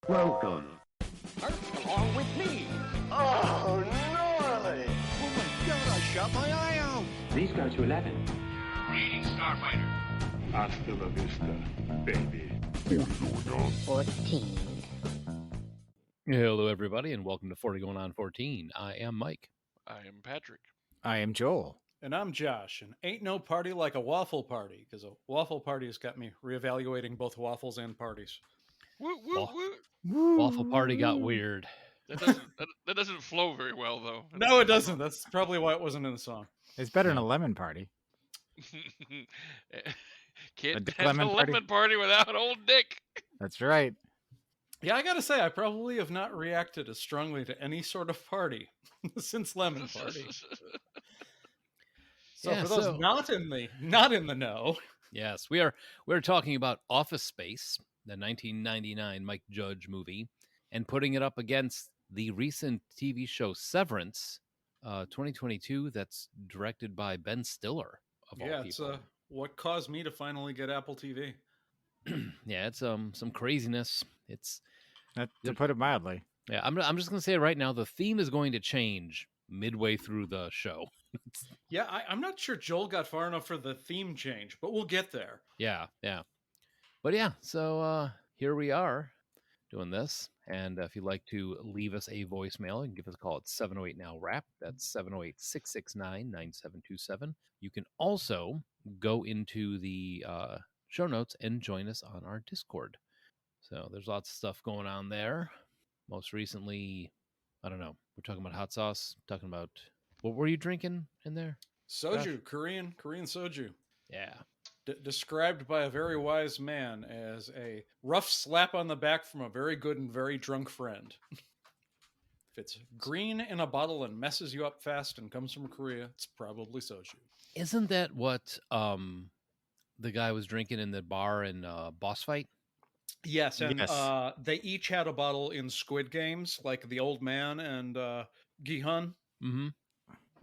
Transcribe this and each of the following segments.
Welcome. Along with me. Oh, gnarly! Oh my god, I shot my eye out. These go to 11. Reading Starfighter. Hasta la vista, baby. 14. Hello, everybody, and welcome to 40 Going on 14. I am Mike. I am Patrick. I am Joel. And I'm Josh, and ain't no party like a waffle party, because a waffle party has got me reevaluating both waffles and parties. Woo, woo, woo. Waffle party got weird. That doesn't flow very well, though. No, it doesn't. That's probably why it wasn't in the song. It's better than a lemon party. Can't Dick have lemon a party? lemon party without old Dick. That's right. Yeah, I gotta say, I probably have not reacted as strongly to any sort of party since Lemon Party. So Yeah, for those so- not in the know, Yes, we're talking about Office Space, the 1999 Mike Judge movie, and putting it up against the recent TV show Severance, 2022, that's directed by Ben Stiller, of all yeah, it's people. what caused me to finally get Apple TV. Yeah, it's some craziness. It's To put it mildly. yeah. I'm just gonna say right now, the theme is going to change midway through the show. Yeah, I'm not sure Joel got far enough for the theme change, but we'll get there. Yeah. But yeah, so here we are doing this. And if you'd like to leave us a voicemail, you can give us a call at 708 Now Wrap. That's 708 669 9727. You can also go into the show notes and join us on our Discord. So there's lots of stuff going on there. Most recently, I don't know, we're talking about hot sauce, talking about what were you drinking in there? Soju, Korean soju. Yeah. Described by a very wise man as a rough slap on the back from a very good and very drunk friend. If it's green in a bottle and messes you up fast and comes from Korea, it's probably soju. Isn't that what the guy was drinking in the bar in Boss Fight? Yes, and Yes. they each had a bottle in Squid Games, like the old man and Gi-hun. Mm-hmm.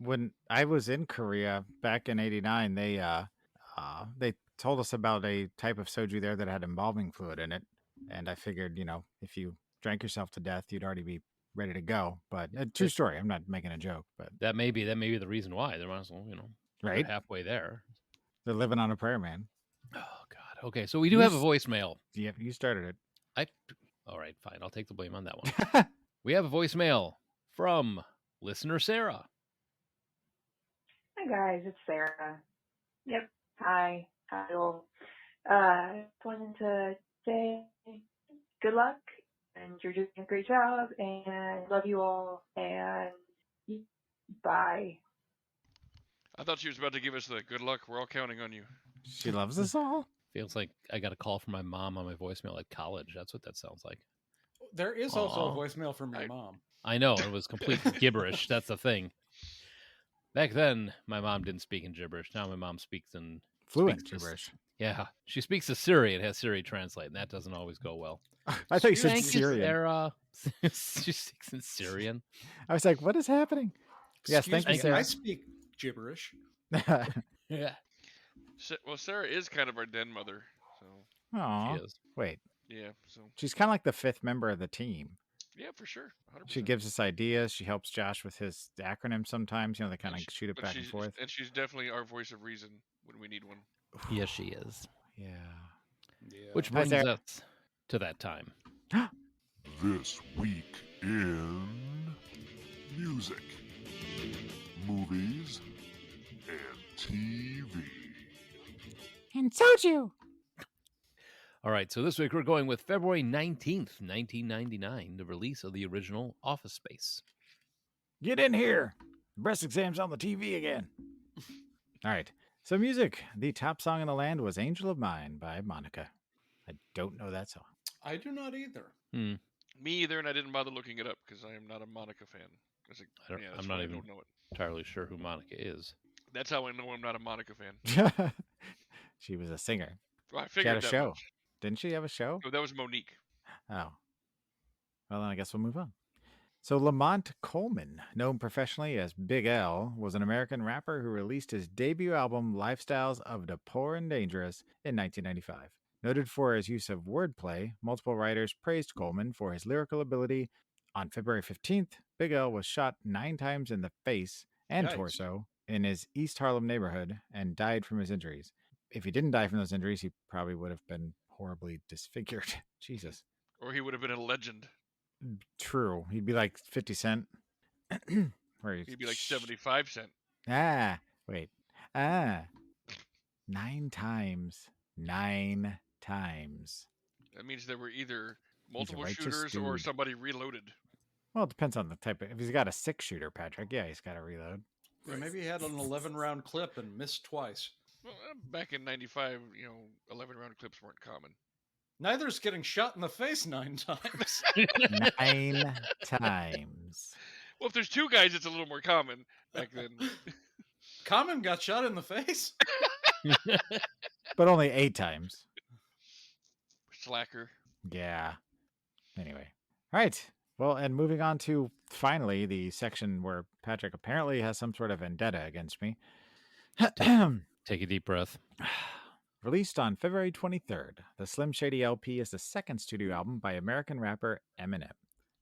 When I was in Korea back in '89, they told us about a type of soju there that had embalming fluid in it, and I figured, if you drank yourself to death, you'd already be ready to go. But true story. I'm not making a joke, but That may be the reason why they're also, they're right, halfway there. they're living on a prayer, man. Oh God. Okay, so we do have a voicemail. Yeah, you started it. All right, fine. I'll take the blame on that one. We have a voicemail from listener Sarah. Hi guys, it's Sarah. Yep. Hi. Joel. Just wanted to say good luck, and you're doing a great job, and love you all, and bye. I thought she was about to give us the good luck. We're all counting on you. She loves us all. Feels like I got a call from my mom on my voicemail at college. That's what that sounds like. There is also a Aw. voicemail from your mom. I know, it was complete gibberish. That's the thing. Back then, my mom didn't speak in gibberish. Now my mom speaks in Fluent speaks to- gibberish. Yeah, she speaks to Siri and has Siri translate, and that doesn't always go well. I thought you said Thank you, Syrian. Sarah. She speaks in Syrian. I was like, what is happening? Yes, Excuse thank you, me, Sarah. I speak gibberish. Yeah, Well, Sarah is kind of our den mother. So, Aw. she is. Wait, yeah. So, she's kind of like the fifth member of the team. yeah, for sure. 100%. She gives us ideas. She helps Josh with his acronym sometimes. They kind of shoot it But back and forth. And she's definitely our voice of reason when we need one. Yes, she is. Yeah. Yeah. Which Hi, brings Sarah. us to that time. This week in music, movies, and TV. And soju. All right, so this week we're going with February 19th, 1999, the release of the original Office Space. Get in here. Breast exam's on the TV again. All right. So music. The top song in the land was Angel of Mine by Monica. I don't know that song. I do not either. Me either, and I didn't bother looking it up because I am not a Monica fan. I'm not even don't know it. entirely sure who Monica is. That's how I know I'm not a Monica fan. She was a singer. Well, I She figured had a that show. much. Didn't she have a show? Oh, that was Monique. Oh. Well, then I guess we'll move on. So Lamont Coleman, known professionally as Big L, was an American rapper who released his debut album Lifestyles of the Poor and Dangerous in 1995. Noted for his use of wordplay, multiple writers praised Coleman for his lyrical ability. On February 15th, Big L was shot 9 times in the face and Yikes. torso in his East Harlem neighborhood and died from his injuries. If he didn't die from those injuries, he probably would have been horribly disfigured. Jesus. Or he would have been a legend. True. He'd be like 50 Cent. Where He'd be like 75 cent. Wait. 9 times. 9 times. That means there were either multiple righteous shooters or dude. somebody reloaded. Well, it depends on the type of. If he's got a 6-shooter, Patrick, yeah, he's got to reload. Yeah, maybe he had an 11-round clip and missed twice. Well, back in '95, 11-round clips weren't common. Neither's getting shot in the face 9 times. 9 times. Well, if there's 2 guys, it's a little more common back then. Common got shot in the face? But only 8 times. Slacker. Yeah. Anyway. All right. Well, and moving on to finally the section where Patrick apparently has some sort of vendetta against me. Take a deep breath. Released on February 23rd, the Slim Shady LP is the second studio album by American rapper Eminem.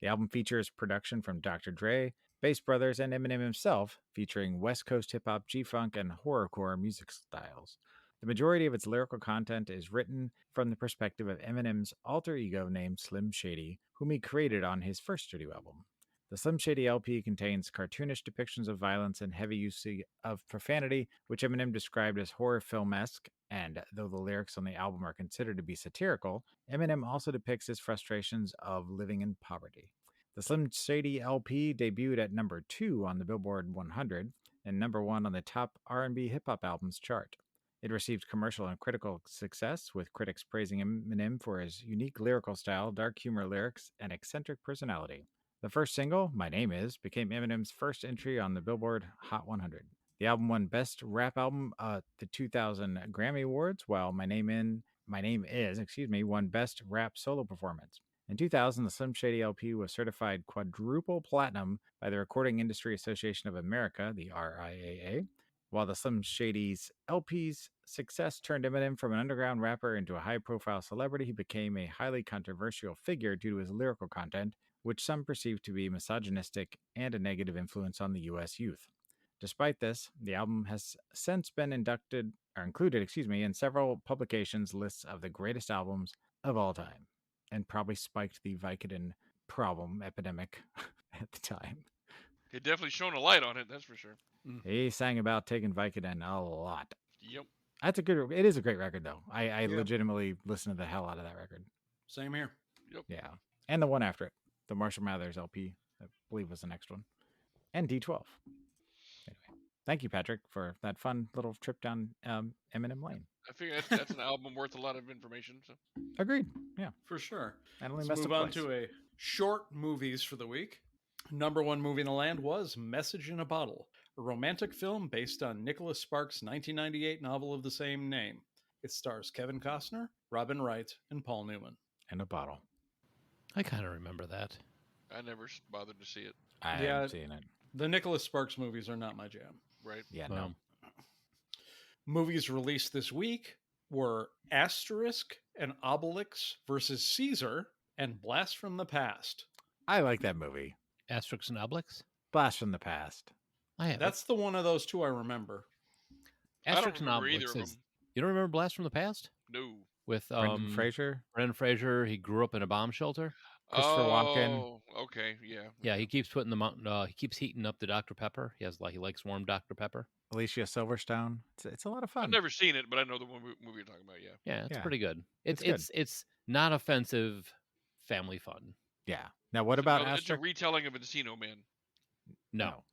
The album features production from Dr. Dre, Bass Brothers, and Eminem himself, featuring West Coast hip-hop, G-funk, and horrorcore music styles. The majority of its lyrical content is written from the perspective of Eminem's alter ego named Slim Shady, whom he created on his first studio album. The Slim Shady LP contains cartoonish depictions of violence and heavy use of profanity, which Eminem described as horror film-esque, and though the lyrics on the album are considered to be satirical, Eminem also depicts his frustrations of living in poverty. The Slim Shady LP debuted at number 2 on the Billboard 100 and number 1 on the top R&B hip-hop albums chart. It received commercial and critical success, with critics praising Eminem for his unique lyrical style, dark humor lyrics, and eccentric personality. The first single, My Name Is, became Eminem's first entry on the Billboard Hot 100. The album won Best Rap Album at the 2000 Grammy Awards, while My Name Is, won Best Rap Solo Performance. In 2000, the Slim Shady LP was certified quadruple platinum by the Recording Industry Association of America, the RIAA. While the Slim Shady's LP's success turned Eminem from an underground rapper into a high-profile celebrity, he became a highly controversial figure due to his lyrical content, which some perceive to be misogynistic and a negative influence on the U.S. youth. Despite this, the album has since been included in several publications' lists of the greatest albums of all time, and probably spiked the Vicodin problem epidemic at the time. It definitely shone a light on it, that's for sure. He sang about taking Vicodin a lot. Yep. It is a great record, though. I legitimately listen to the hell out of that record. Same here. Yep. Yeah. And the one after it, the Marshall Mathers LP, I believe was the next one. And D12. Anyway, thank you, Patrick, for that fun little trip down Eminem Lane. I figure that's an album worth a lot of information. So. Agreed. Yeah. For sure. And only Let's move on to a short movies for the week. Number 1 movie in the land was Message in a Bottle, a romantic film based on Nicholas Sparks' 1998 novel of the same name. It stars Kevin Costner, Robin Wright, and Paul Newman. In a bottle. I kind of remember that. I never bothered to see it. I haven't seen it. The Nicholas Sparks movies are not my jam. Right. Yeah, Well, no. Movies released this week were Asterisk and Obelix versus Caesar and Blast from the Past. I like that movie. Asterix and Obelix? Blast from the Past. I have. That's the one of those two I remember. I don't Asterix and remember either Obelix of is. them. You don't remember Blast from the Past? No. With Brendan Fraser. Brendan Fraser. He grew up in a bomb shelter. Christopher Walken. Oh, okay, yeah. Yeah, he keeps putting he keeps heating up the Dr. Pepper. He likes warm Dr. Pepper. Alicia Silverstone. It's a lot of fun. I've never seen it, but I know the one movie you're talking about, yeah. Yeah, it's Yeah. pretty good. It's It's not offensive, family fun. Yeah. Now, what about It's a Asterix? retelling of Encino Man. No.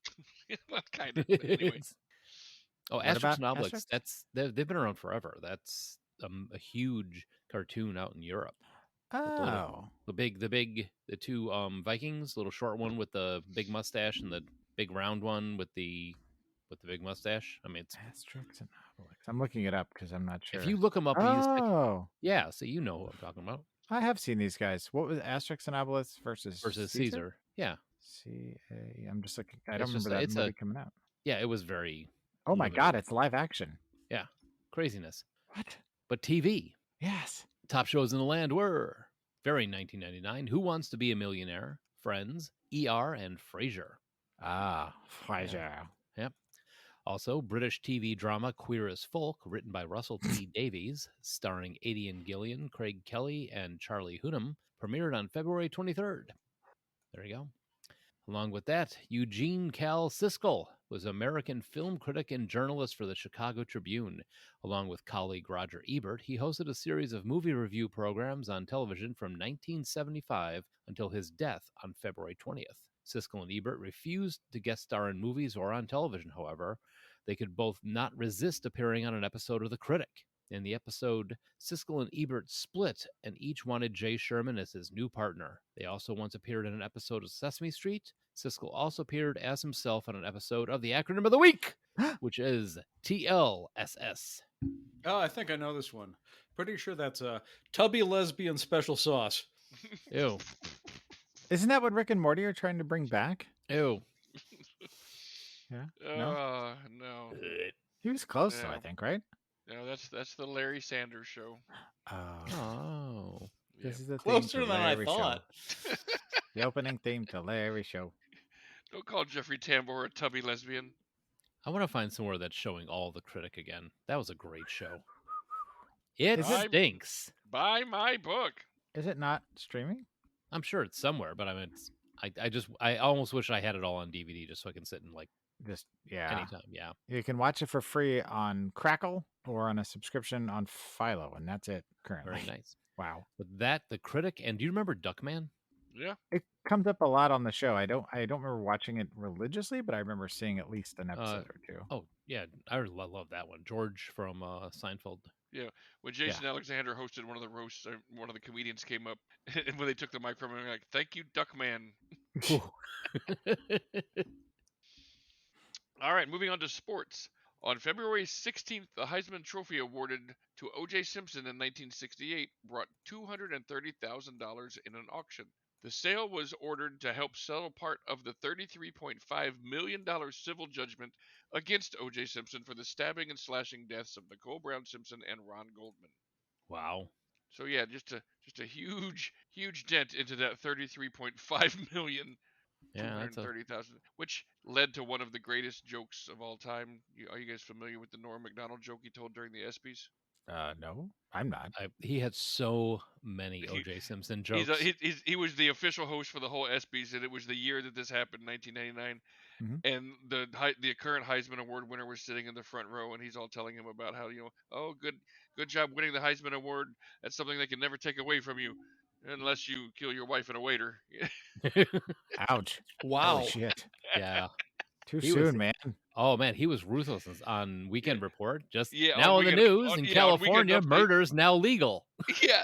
Well, kind of, but anyway. Oh, What Asterix and about Obelix. Asterix? They've been around forever. That's a huge cartoon out in Europe. Oh. The two Vikings, little short one with the big mustache and the big round one with the big mustache. I mean, it's Asterix and Obelix. I'm looking it up because I'm not sure. if you look them up, Oh. yeah, so you know who I'm talking about. I have seen these guys. What was Asterix and Obelix versus Caesar? Yeah, I'm just looking. I It's don't just remember that movie coming out. yeah. It was very Oh my limited. God! It's live action. craziness. What? But TV. Yes. Top shows in the land were very 1999. Who Wants to Be a Millionaire? Friends, ER, and Frasier. Ah, Frasier. Yep. Also, British TV drama Queer as Folk, written by Russell T. Davies, starring Aidan Gillian, Craig Kelly, and Charlie Hunnam, premiered on February 23rd. There you go. Along with that, Eugene Cal Siskel was American film critic and journalist for the Chicago Tribune. Along with colleague Roger Ebert, he hosted a series of movie review programs on television from 1975 until his death on February 20th. Siskel and Ebert refused to guest star in movies or on television, however. They could both not resist appearing on an episode of The Critic. In the episode, Siskel and Ebert split and each wanted Jay Sherman as his new partner. They also once appeared in an episode of Sesame Street. Siskel also appeared as himself on an episode of the acronym of the week, which is TLSS. Oh, I think I know this one. Pretty sure that's a tubby lesbian special sauce. Ew. Isn't that what Rick and Morty are trying to bring back? Ew. Yeah. No. He was close, though, No. I think, right? No, that's the Larry Sanders Show. Oh. This is the Closer theme to than I Larry thought. Show. The opening theme to Larry Show. Don't call Jeffrey Tambor a tubby lesbian. I want to find somewhere that's showing all The Critic again. That was a great show. It stinks. Buy my book. Is it not streaming? I'm sure it's somewhere, but I mean, I almost wish I had it all on DVD just so I can sit and Just, yeah. anytime. Yeah. You can watch it for free on Crackle or on a subscription on Philo, and that's it currently. Very nice. Wow. With that, The Critic, and do you remember Duckman? Yeah. It comes up a lot on the show. I don't remember watching it religiously, but I remember seeing at least an episode or two. Oh, yeah. I love that one. George from Seinfeld. Yeah, when Jason Alexander hosted one of the roasts, one of the comedians came up, and when they took the mic from him, like, "Thank you, Duckman." All right, moving on to sports. On February 16th, the Heisman Trophy awarded to O.J. Simpson in 1968 brought $230,000 in an auction. The sale was ordered to help settle part of the $33.5 million civil judgment against O.J. Simpson for the stabbing and slashing deaths of Nicole Brown Simpson and Ron Goldman. Wow. So yeah, just a huge dent into that $33.5 million. Yeah, that's 230,000, which led to one of the greatest jokes of all time. Are you guys familiar with the Norm Macdonald joke he told during the ESPYs? No, I'm not. He had so many O.J. Simpson jokes. He was the official host for the whole ESPYs, and it was the year that this happened, 1999. And the current Heisman Award winner was sitting in the front row, and he's all telling him about how, oh, good job winning the Heisman Award. That's something they can never take away from you, unless you kill your wife and a waiter. Ouch! Wow! Holy shit! Yeah. Too soon, man. Oh man, he was ruthless on Weekend Report. Just Yeah, now on in the Weekend- news on- in yeah, on California, Weekend Update. murder's now legal. Yeah,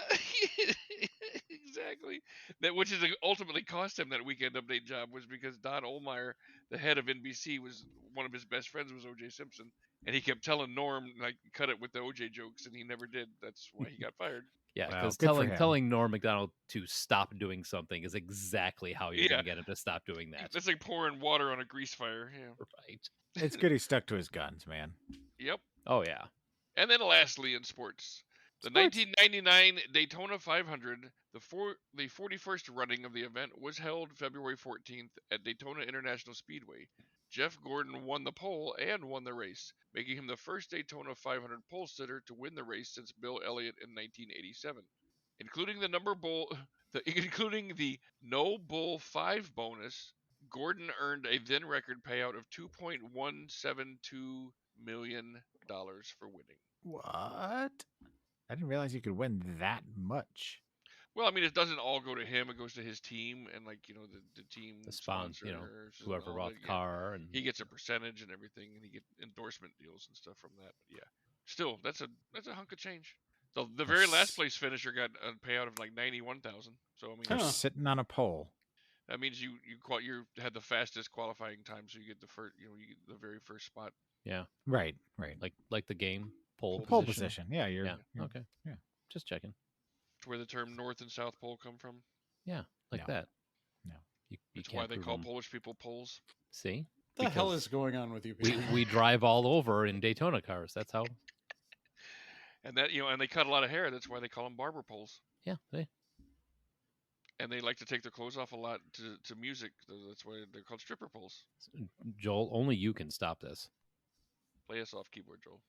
exactly. That which is ultimately cost him that Weekend Update job was because Don Ohlmeyer, the head of NBC, was one of his best friends was O.J. Simpson, and he kept telling Norm cut it with the O.J. jokes, and he never did. That's why he got fired. Yeah, Wow, because good for him. telling Norm Macdonald to stop doing something is exactly how you're going to get him to stop doing that. That's like pouring water on a grease fire. Yeah. Right. It's good he stuck to his guns, man. Yep. Oh yeah. And then lastly in sports, the 1999 Daytona 500, the 41st running of the event was held February 14th at Daytona International Speedway. Jeff Gordon won the pole and won the race, making him the first Daytona 500 pole sitter to win the race since Bill Elliott in 1987. Including including the No Bull 5 bonus, Gordon earned a then record payout of $2.172 million for winning. What? I didn't realize you could win that much. Well, I mean, it doesn't all go to him; it goes to his team and the team The sponsor, sponsors, and whoever all bought that, the car, and he gets a percentage and everything, and he gets endorsement deals and stuff from that. But yeah, still, that's a hunk of change. So the very last place finisher got a payout of like $91,000. So I mean, They're sitting on a pole. that means you had the fastest qualifying time, so you get the first, you get the very first spot. yeah, Right. like the game pole Pole position. Yeah, you're okay. yeah. Just checking. Where the term North and South Pole come from. Yeah, like No. that. No. You It's can't why they prove call 'em. Polish people Poles. See, What the hell Because is going on with you we people? we drive all over in Daytona cars. That's how. And that and they cut a lot of hair. That's why they call them barber poles. Yeah. And they like to take their clothes off a lot to music. That's why they're called stripper poles. Joel, only you can stop this. Play us off keyboard, Joel.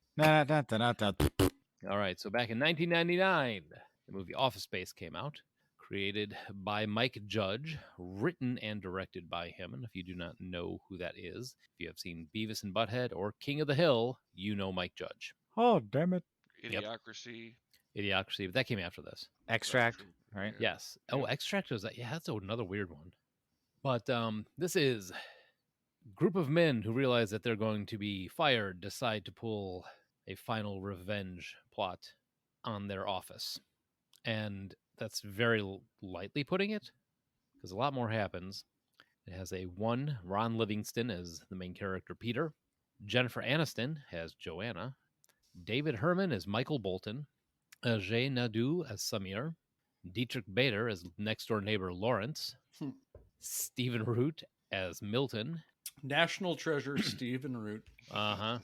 All right. So back in 1999, the movie Office Space came out, created by Mike Judge, written and directed by him. And if you do not know who that is, if you have seen Beavis and Butthead or King of the Hill, you know Mike Judge. Oh, damn it. Idiocracy. Idiocracy, but that came after this. Extract, right? Yes. Oh, Extract was that? Yeah, that's another weird one. But this is a group of men who realize that they're going to be fired, decide to pull a final revenge plot on their office. And that's very lightly putting it, because a lot more happens. It has Ron Livingston as the main character, Peter. Jennifer Aniston as Joanna. David Herman as Michael Bolton. Ajay Naidu as Samir. Dietrich Bader as next-door neighbor Lawrence. Stephen Root as Milton. National treasure Stephen Root. Uh-huh.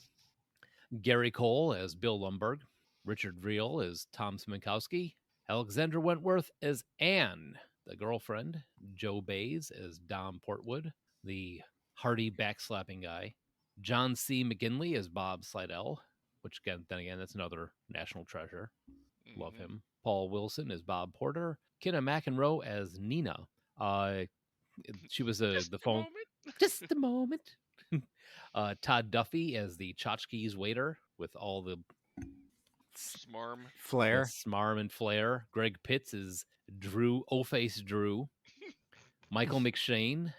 Gary Cole as Bill Lumberg. Richard Reel as Tom Sminkowski. Alexandra Wentworth as Anne, the girlfriend. Joe Bays as Dom Portwood, the hearty backslapping guy. John C. McGinley as Bob Slidell, which then again, that's another national treasure. Love him. Paul Wilson as Bob Porter. Kenna McEnroe as Nina. She was the phone. Just a moment. Todd Duffy as the Tchotchkes waiter with all the smarm and flair. Greg Pitts is Drew, O-Face Drew. Michael McShane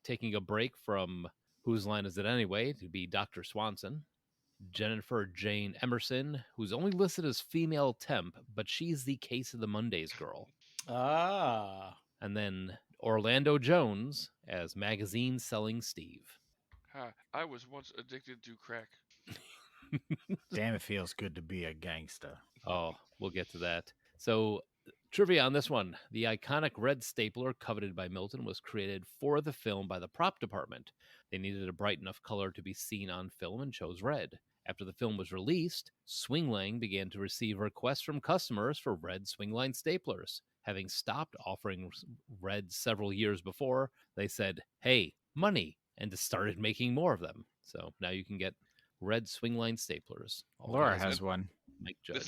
taking a break from Whose Line Is It Anyway to be Dr. Swanson. Jennifer Jane Emerson, who's only listed as female temp, but she's the Case of the Mondays girl. Ah. And then Orlando Jones as magazine selling Steve. I was once addicted to crack. Damn, it feels good to be a gangster. Oh, we'll get to that. So, trivia on this one. The iconic red stapler coveted by Milton was created for the film by the prop department. They needed a bright enough color to be seen on film and chose red. After the film was released, Swingline began to receive requests from customers for red Swingline staplers. Having stopped offering red several years before, they said, "Hey, money," and just started making more of them. So now you can get red Swingline staplers. Laura has one. Mike Judge.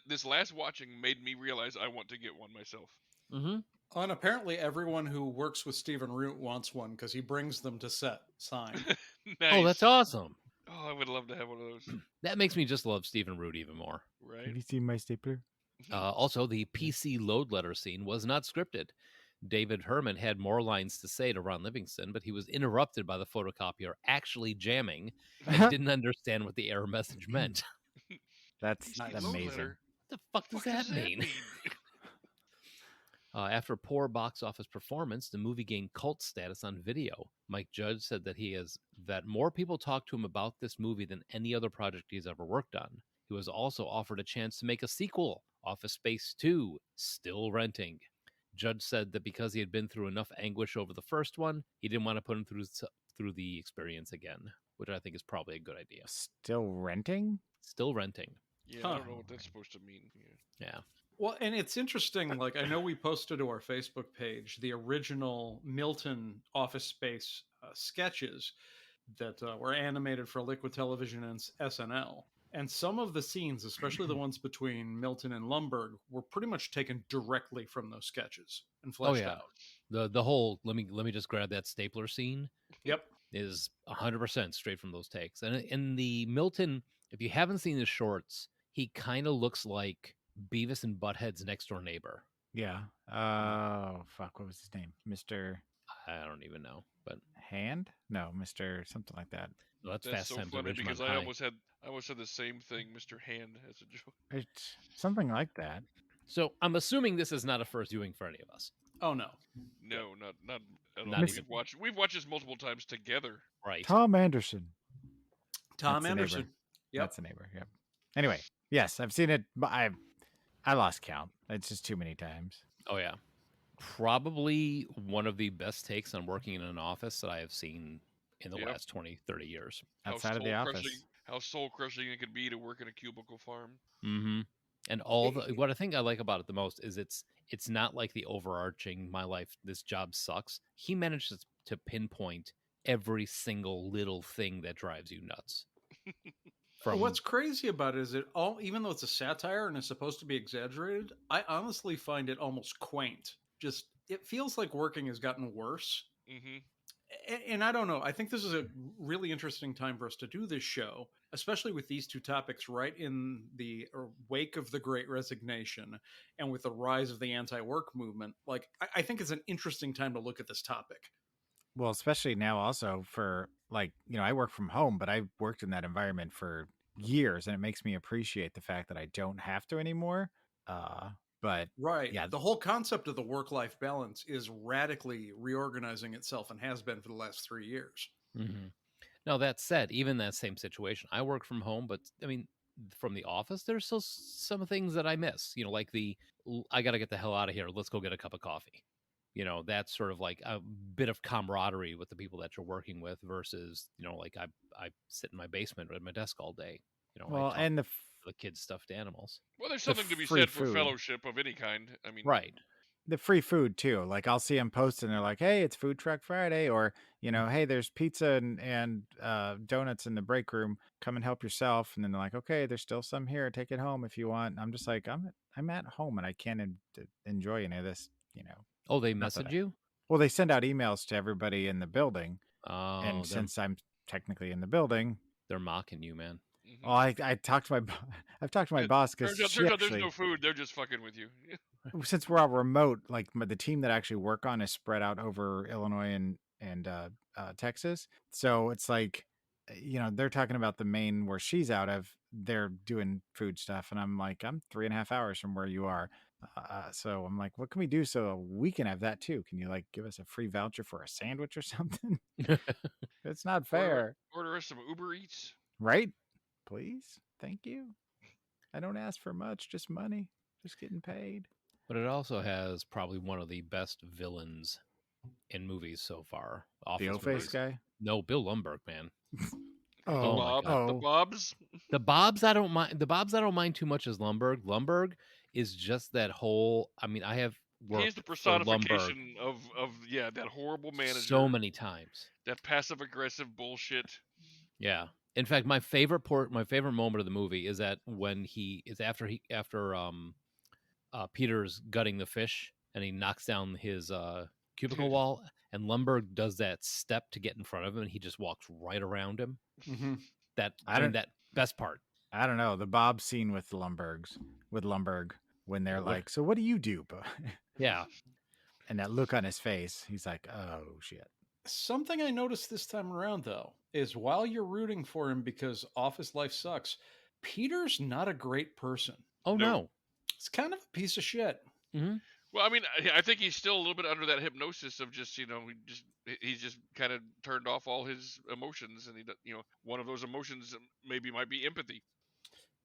This last watching made me realize I want to get one myself. Mm-hmm. And apparently everyone who works with Stephen Root wants one because he brings them to set signed. Nice. Oh, that's awesome. Oh, I would love to have one of those. That makes me just love Stephen Root even more. Right. Have you seen my stapler? Also, the PC load letter scene was not scripted. David Herman had more lines to say to Ron Livingston, but he was interrupted by the photocopier actually jamming and didn't understand what the error message meant. That's PC amazing. load letter? What the fuck does that mean? After poor box office performance, the movie gained cult status on video. Mike Judge said that more people talked to him about this movie than any other project he's ever worked on. He was also offered a chance to make a sequel, Office Space 2, still renting. Judge said that because he had been through enough anguish over the first one, he didn't want to put him through the experience again, which I think is probably a good idea. Still renting? Still renting. Yeah, I don't know what that's supposed to mean. Yeah. Well, and it's interesting. Like, I know we posted to our Facebook page the original Milton Office Space sketches that were animated for Liquid Television and SNL. And some of the scenes, especially the ones between Milton and Lumberg, were pretty much taken directly from those sketches and fleshed out. The whole let me just grab that stapler scene. Yep. Is 100% straight from those takes. And in the Milton, if you haven't seen the shorts, he kind of looks like Beavis and Butthead's next door neighbor. Yeah. Oh, fuck. What was his name? Mr. I don't even know, but Hand? No, Mr. something like that. Well, that's Fast so Times at funny Ridgemont because High. I almost had the same thing, Mr. Hand, as a joke. It's something like that. So I'm assuming this is not a first viewing for any of us. Oh no. No, not at all. Not even. We've watched this multiple times together. Right. Tom Anderson. Tom That's the Anderson. neighbor. Yep. That's a neighbor. Yep. Anyway, yes, I've seen it, but I lost count. It's just too many times. Oh yeah. Probably one of the best takes on working in an office that I have seen in the last 20, 30 years. Outside of the office. how soul crushing it could be to work in a cubicle farm. Mm-hmm. And what I think I like about it the most is it's not like the overarching my life, this job sucks. He manages to pinpoint every single little thing that drives you nuts. What's crazy about it is even though it's a satire and it's supposed to be exaggerated, I honestly find it almost quaint. Just it feels like working has gotten worse. Mm-hmm. And I don't know. I think this is a really interesting time for us to do this show, especially with these two topics right in the wake of the Great Resignation and with the rise of the anti-work movement. Like, I think it's an interesting time to look at this topic. Well, especially now also for like, I work from home, but I've worked in that environment for years and it makes me appreciate the fact that I don't have to anymore. But right. Yeah, the whole concept of the work-life balance is radically reorganizing itself and has been for the last 3 years. Mm-hmm. Now, that said, even that same situation, I work from home, but I mean, from the office, there's still some things that I miss, like I got to get the hell out of here. Let's go get a cup of coffee. That's sort of like a bit of camaraderie with the people that you're working with versus, like I sit in my basement at my desk all day. Well, and the kids' stuffed animals. Well, there's something to be free said for food. fellowship of any kind. I mean, right. The free food too. Like I'll see them post and they're like, "Hey, it's Food Truck Friday," or "Hey, there's pizza and donuts in the break room. Come and help yourself." And then they're like, "Okay, there's still some here. Take it home if you want." And I'm just like, I'm at home and I can't enjoy any of this. Oh, they message you? Well, they send out emails to everybody in the building. Oh, and since I'm technically in the building, they're mocking you, man. Mm-hmm. Oh, I talked to I've talked to my boss because turns out there's no food. They're just fucking with you. Since we're all remote, like the team that actually work on is spread out over Illinois and Texas. So it's like, they're talking about the Maine where she's out of. They're doing food stuff, and I'm like, I'm 3.5 hours from where you are. So I'm like, what can we do so we can have that too? Can you like give us a free voucher for a sandwich or something? It's not fair. Order us some Uber Eats, right? Please, thank you. I don't ask for much, just money, just getting paid. But it also has probably one of the best villains in movies so far. The O-Face guy? No, Bill Lumbergh, man. The Bobs. The Bobs I don't mind. The Bobs I don't mind too much as Lumbergh. Lumbergh is just that whole. I mean, I have worked. He's the personification of that horrible manager. So many times. That passive aggressive bullshit. Yeah. In fact, my favorite moment of the movie is that when after Peter's gutting the fish and he knocks down his cubicle wall, and Lumbergh does that step to get in front of him, and he just walks right around him. Mm-hmm. That best part. I don't know, the Bob scene with Lumbergh when they're like, "So what do you do?" Yeah, and that look on his face, he's like, "Oh shit." Something I noticed this time around, though, is while you're rooting for him because office life sucks, Peter's not a great person. Oh, no. It's kind of a piece of shit. Mm-hmm. Well, I mean, I think he's still a little bit under that hypnosis of just, he's just kind of turned off all his emotions. And, one of those emotions maybe might be empathy.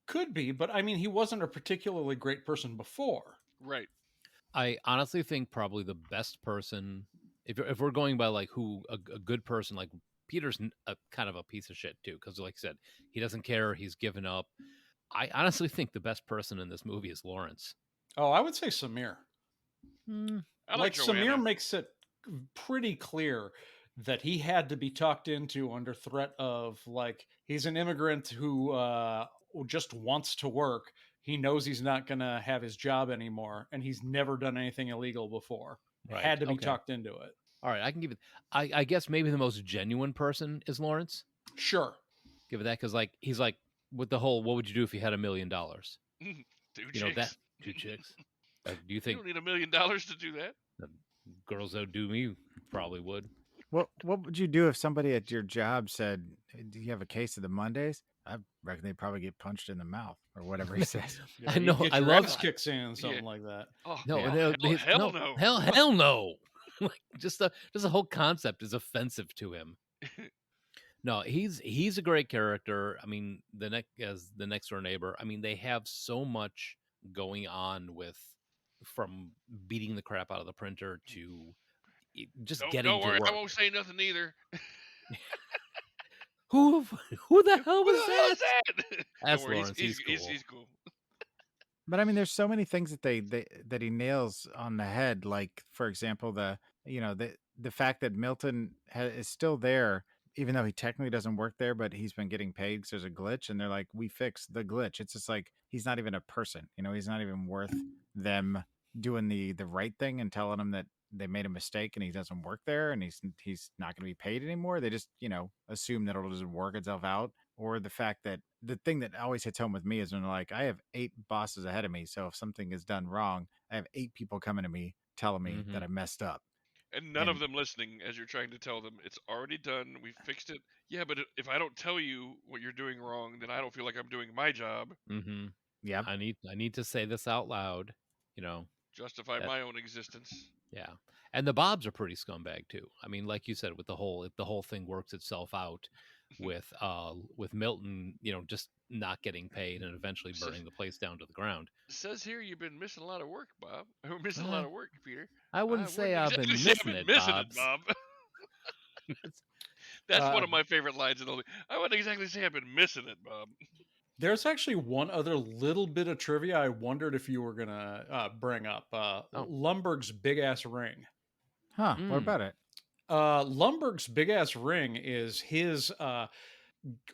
Could be, but I mean, he wasn't a particularly great person before. Right. I honestly think probably the best person... If we're going by like who a good person, like Peter's kind of a piece of shit too, because like I said, he doesn't care. He's given up. I honestly think the best person in this movie is Lawrence. Oh, I would say Samir. I like Samir makes it pretty clear that he had to be talked into under threat of like he's an immigrant who just wants to work. He knows he's not going to have his job anymore, and he's never done anything illegal before. Right. Had to be talked into it. All right, I can give it. I guess maybe the most genuine person is Lawrence. Sure, give it that because like he's like with the whole. What would you do if you had $1 million? Two chicks. Two chicks. Do you think you don't need $1 million to do that? The girls that do me probably would. What would you do if somebody at your job said, "Do you have a case of the Mondays?" I reckon they'd probably get punched in the mouth or whatever he says. Yeah, I know. I love kicks in something like that. Oh, no, yeah. Hell no. Hell no. Like just the whole concept is offensive to him. No, he's a great character. I mean, as the next door neighbor. I mean, they have so much going on from beating the crap out of the printer to just getting don't worry, to work. I won't say nothing either. Who the hell What was the hell that? is that? That's Don't worry, Lawrence. He's cool. he's cool. But I mean, there's so many things that that he nails on the head. Like, for example, the fact that Milton is still there, even though he technically doesn't work there, but he's been getting paid because there's a glitch, and they're like, "We fixed the glitch." It's just like he's not even a person. He's not even worth them doing the right thing and telling him that they made a mistake and he doesn't work there and he's not going to be paid anymore. They just assume that it'll just work itself out. Or the fact that the thing that always hits home with me is when they're like, I have 8 bosses ahead of me, so if something is done wrong, I have 8 people coming to me telling me that I messed up. And none of them listening as you're trying to tell them it's already done. We fixed it. Yeah, but if I don't tell you what you're doing wrong, then I don't feel like I'm doing my job. Mm-hmm. Yeah, I need to say this out loud. Justify my own existence. Yeah, and the Bobs are pretty scumbag too. I mean, like you said, with the whole thing works itself out with Milton, just not getting paid and eventually burning the place down to the ground. It says here you've been missing a lot of work, Bob. We're missing a lot of work, Peter. I wouldn't say I've been missing it, Bob. That's one of my favorite lines in the movie. I wouldn't exactly say I've been missing it, Bob. There's actually one other little bit of trivia I wondered if you were going to bring up. Lumberg's big-ass ring. Huh, what about it? Lumberg's big-ass ring is his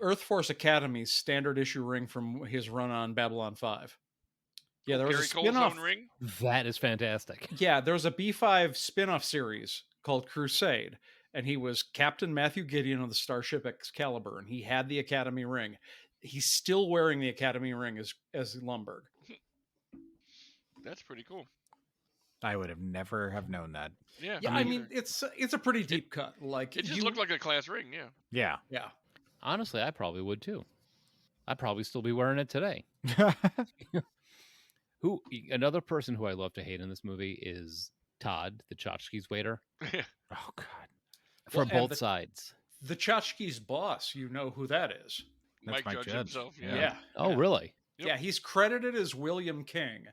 Earth Force Academy's standard issue ring from his run on Babylon 5. Yeah, there was a spin-off ring. That is fantastic. Yeah, there was a B5 spin-off series called Crusade, and he was Captain Matthew Gideon of the Starship Excalibur, and he had the Academy ring. He's still wearing the Academy ring as Lumberg. That's pretty cool. I would have never have known that. Yeah, I mean it's a pretty deep cut. Like it just looked like a class ring. Yeah. Honestly, I probably would too. I'd probably still be wearing it today. Another person who I love to hate in this movie is Todd, the Tchotchke's waiter. Oh God. For both sides. The Tchotchke's boss, you know who that is. That's Mike Judge himself. Yeah. Oh, really? Yep. Yeah, he's credited as William King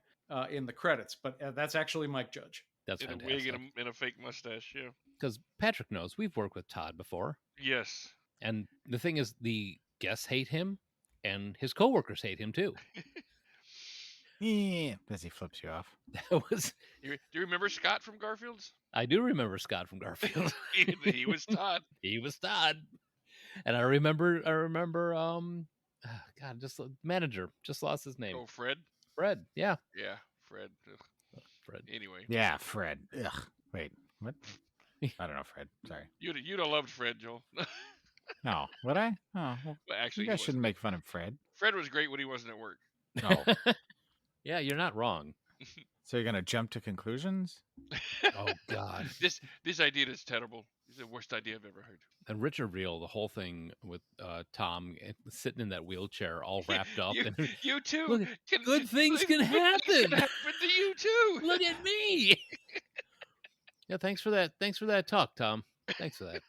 in the credits, but that's actually Mike Judge. That's in fantastic. a wig and a fake mustache, yeah. Because Patrick knows we've worked with Todd before. Yes. And the thing is, the guests hate him, and his coworkers hate him too. Yeah, as he flips you off. That was. Do you remember Scott from Garfield's? I do remember Scott from Garfield. He was Todd. He was Todd. And I remember. God, just manager just lost his name. Oh, Fred. Fred, yeah. Yeah, Fred. Ugh. Fred. Anyway. Yeah, Fred. Ugh. Wait, what? I don't know, Fred. Sorry. You'd have loved Fred, Joel. No, would I? Oh, well, actually, you guys shouldn't make fun of Fred. Fred was great when he wasn't at work. No. Yeah, you're not wrong. So you're gonna jump to conclusions? Oh God. This idea is terrible. It's the worst idea I've ever heard. And Richard Reel, the whole thing with Tom sitting in that wheelchair, all wrapped up. You too. Look, good things can happen. Can happen to you too. Look at me. Yeah, thanks for that. Thanks for that talk, Tom. Thanks for that.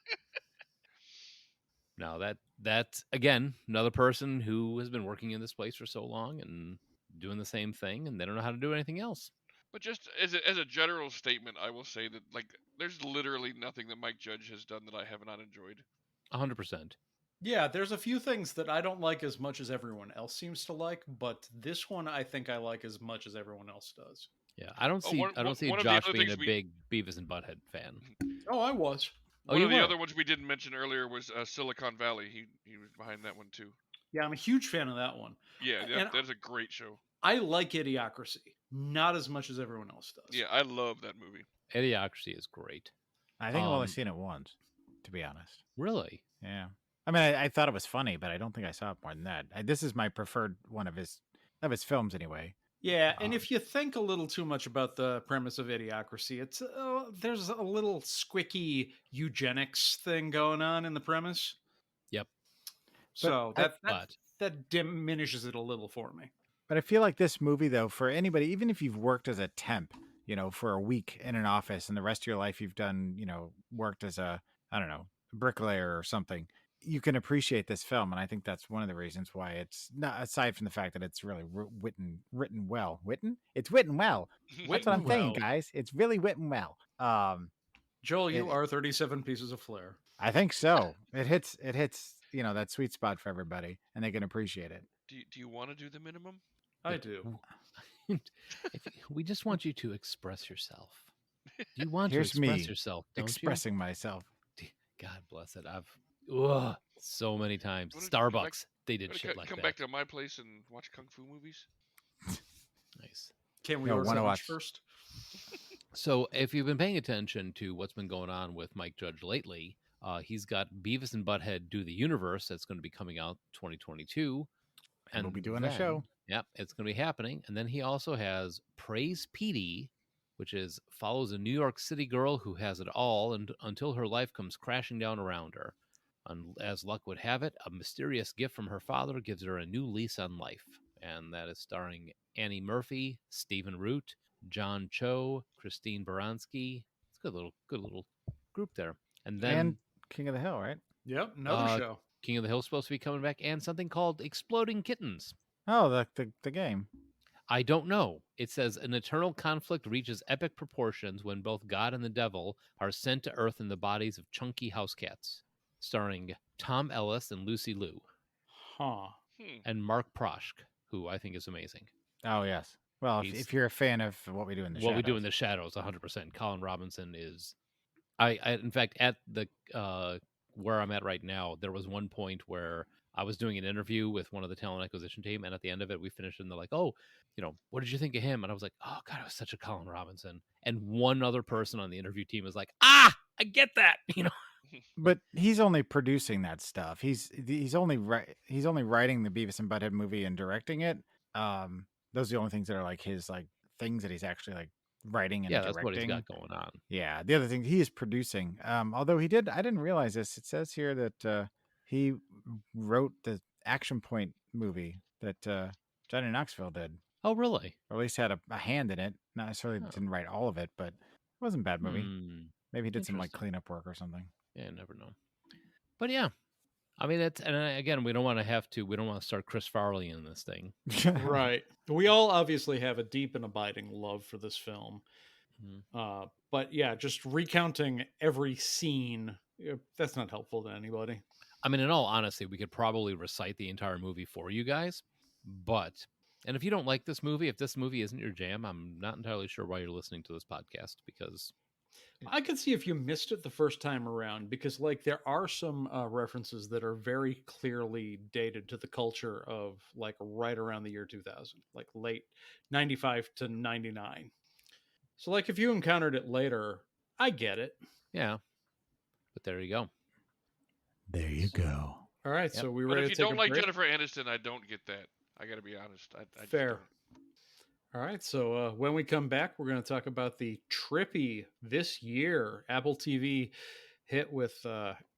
No, that's again another person who has been working in this place for so long and doing the same thing, and they don't know how to do anything else. But just as a general statement, I will say that there's literally nothing that Mike Judge has done that I have not enjoyed. 100%. Yeah, there's a few things that I don't like as much as everyone else seems to like, but this one I think I like as much as everyone else does. Yeah, I don't see Josh being a big Beavis and Butthead fan. Oh, I was. One of the other ones we didn't mention earlier was Silicon Valley. He was behind that one too. Yeah, I'm a huge fan of that one. Yeah, that's a great show. I like Idiocracy, not as much as everyone else does. Yeah, I love that movie. Idiocracy is great. I think I've only seen it once, to be honest. Really? Yeah. I mean, I thought it was funny, but I don't think I saw it more than that. This is my preferred one of his films, anyway. Yeah, and if you think a little too much about the premise of Idiocracy, it's there's a little squicky eugenics thing going on in the premise. Yep. So that diminishes it a little for me. But I feel like this movie, though, for anybody, even if you've worked as a temp, for a week in an office, and the rest of your life you've done, worked as a bricklayer or something, you can appreciate this film. And I think that's one of the reasons why it's not, aside from the fact that it's really written well. It's written well. That's what I'm saying, guys. It's really written well. Joel, you are 37 pieces of flair. I think so. It hits that sweet spot for everybody, and they can appreciate it. Do you want to do the minimum? I do. We just want you to express yourself. You want Here's to express me yourself, don't expressing myself. you? God bless it. I've so many times. Wanna come back- Starbucks, they did shit like come that. back to my place and watch kung fu movies. Nice. Can we No, order wanna some watch- first? So, if you've been paying attention to what's been going on with Mike Judge lately, he's got Beavis and Butthead Do the Universe that's going to be coming out 2022. And we'll be doing a show. Yep, it's going to be happening. And then he also has Praise Petey, which follows a New York City girl who has it all until her life comes crashing down around her. As luck would have it, a mysterious gift from her father gives her a new lease on life. And that is starring Annie Murphy, Stephen Root, John Cho, Christine Baranski. It's a good little group there. And then King of the Hill, right? Yep, another show. King of the Hill is supposed to be coming back, and something called Exploding Kittens. Oh, the game. I don't know. It says an eternal conflict reaches epic proportions when both God and the devil are sent to Earth in the bodies of chunky house cats, starring Tom Ellis and Lucy Liu, and Mark Proshk, who I think is amazing. Oh yes. Well, if you're a fan of What We Do in the Shadows. What We Do in the Shadows, 100%. Colin Robinson is. I in fact, at the where I'm at right now, there was one point where I was doing an interview with one of the talent acquisition team, and at the end of it, we finished, and they're like, "Oh, what did you think of him?" And I was like, "Oh God, it was such a Colin Robinson." And one other person on the interview team was like, "Ah, I get that," But he's only producing that stuff. He's only writing the Beavis and Butthead movie and directing it. Those are the only things that are like his things that he's actually like writing and directing. That's what he's got going on. Yeah. The other thing he is producing, although I didn't realize this. It says here that he wrote the Action Point movie that Johnny Knoxville did. Oh, really? Or at least had a hand in it. Not necessarily didn't write all of it, but it wasn't a bad movie. Maybe he did some like cleanup work or something. Yeah, you never know. But yeah, I mean, again, we don't want to start Chris Farley in this thing. Right. We all obviously have a deep and abiding love for this film. But yeah, just recounting every scene, that's not helpful to anybody. I mean, in all honesty, we could probably recite the entire movie for you guys. And if you don't like this movie, if this movie isn't your jam, I'm not entirely sure why you're listening to this podcast, because I could see if you missed it the first time around, because there are some references that are very clearly dated to the culture of right around the year 2000, like late 95 to 99. So if you encountered it later, I get it. Yeah. But there you go. There you go. All right. So we But ready if you to take don't a like break? Jennifer Aniston, I don't get that. I got to be honest. I just Fair. don't. All right. So when we come back, we're going to talk about the trippy this year Apple TV hit with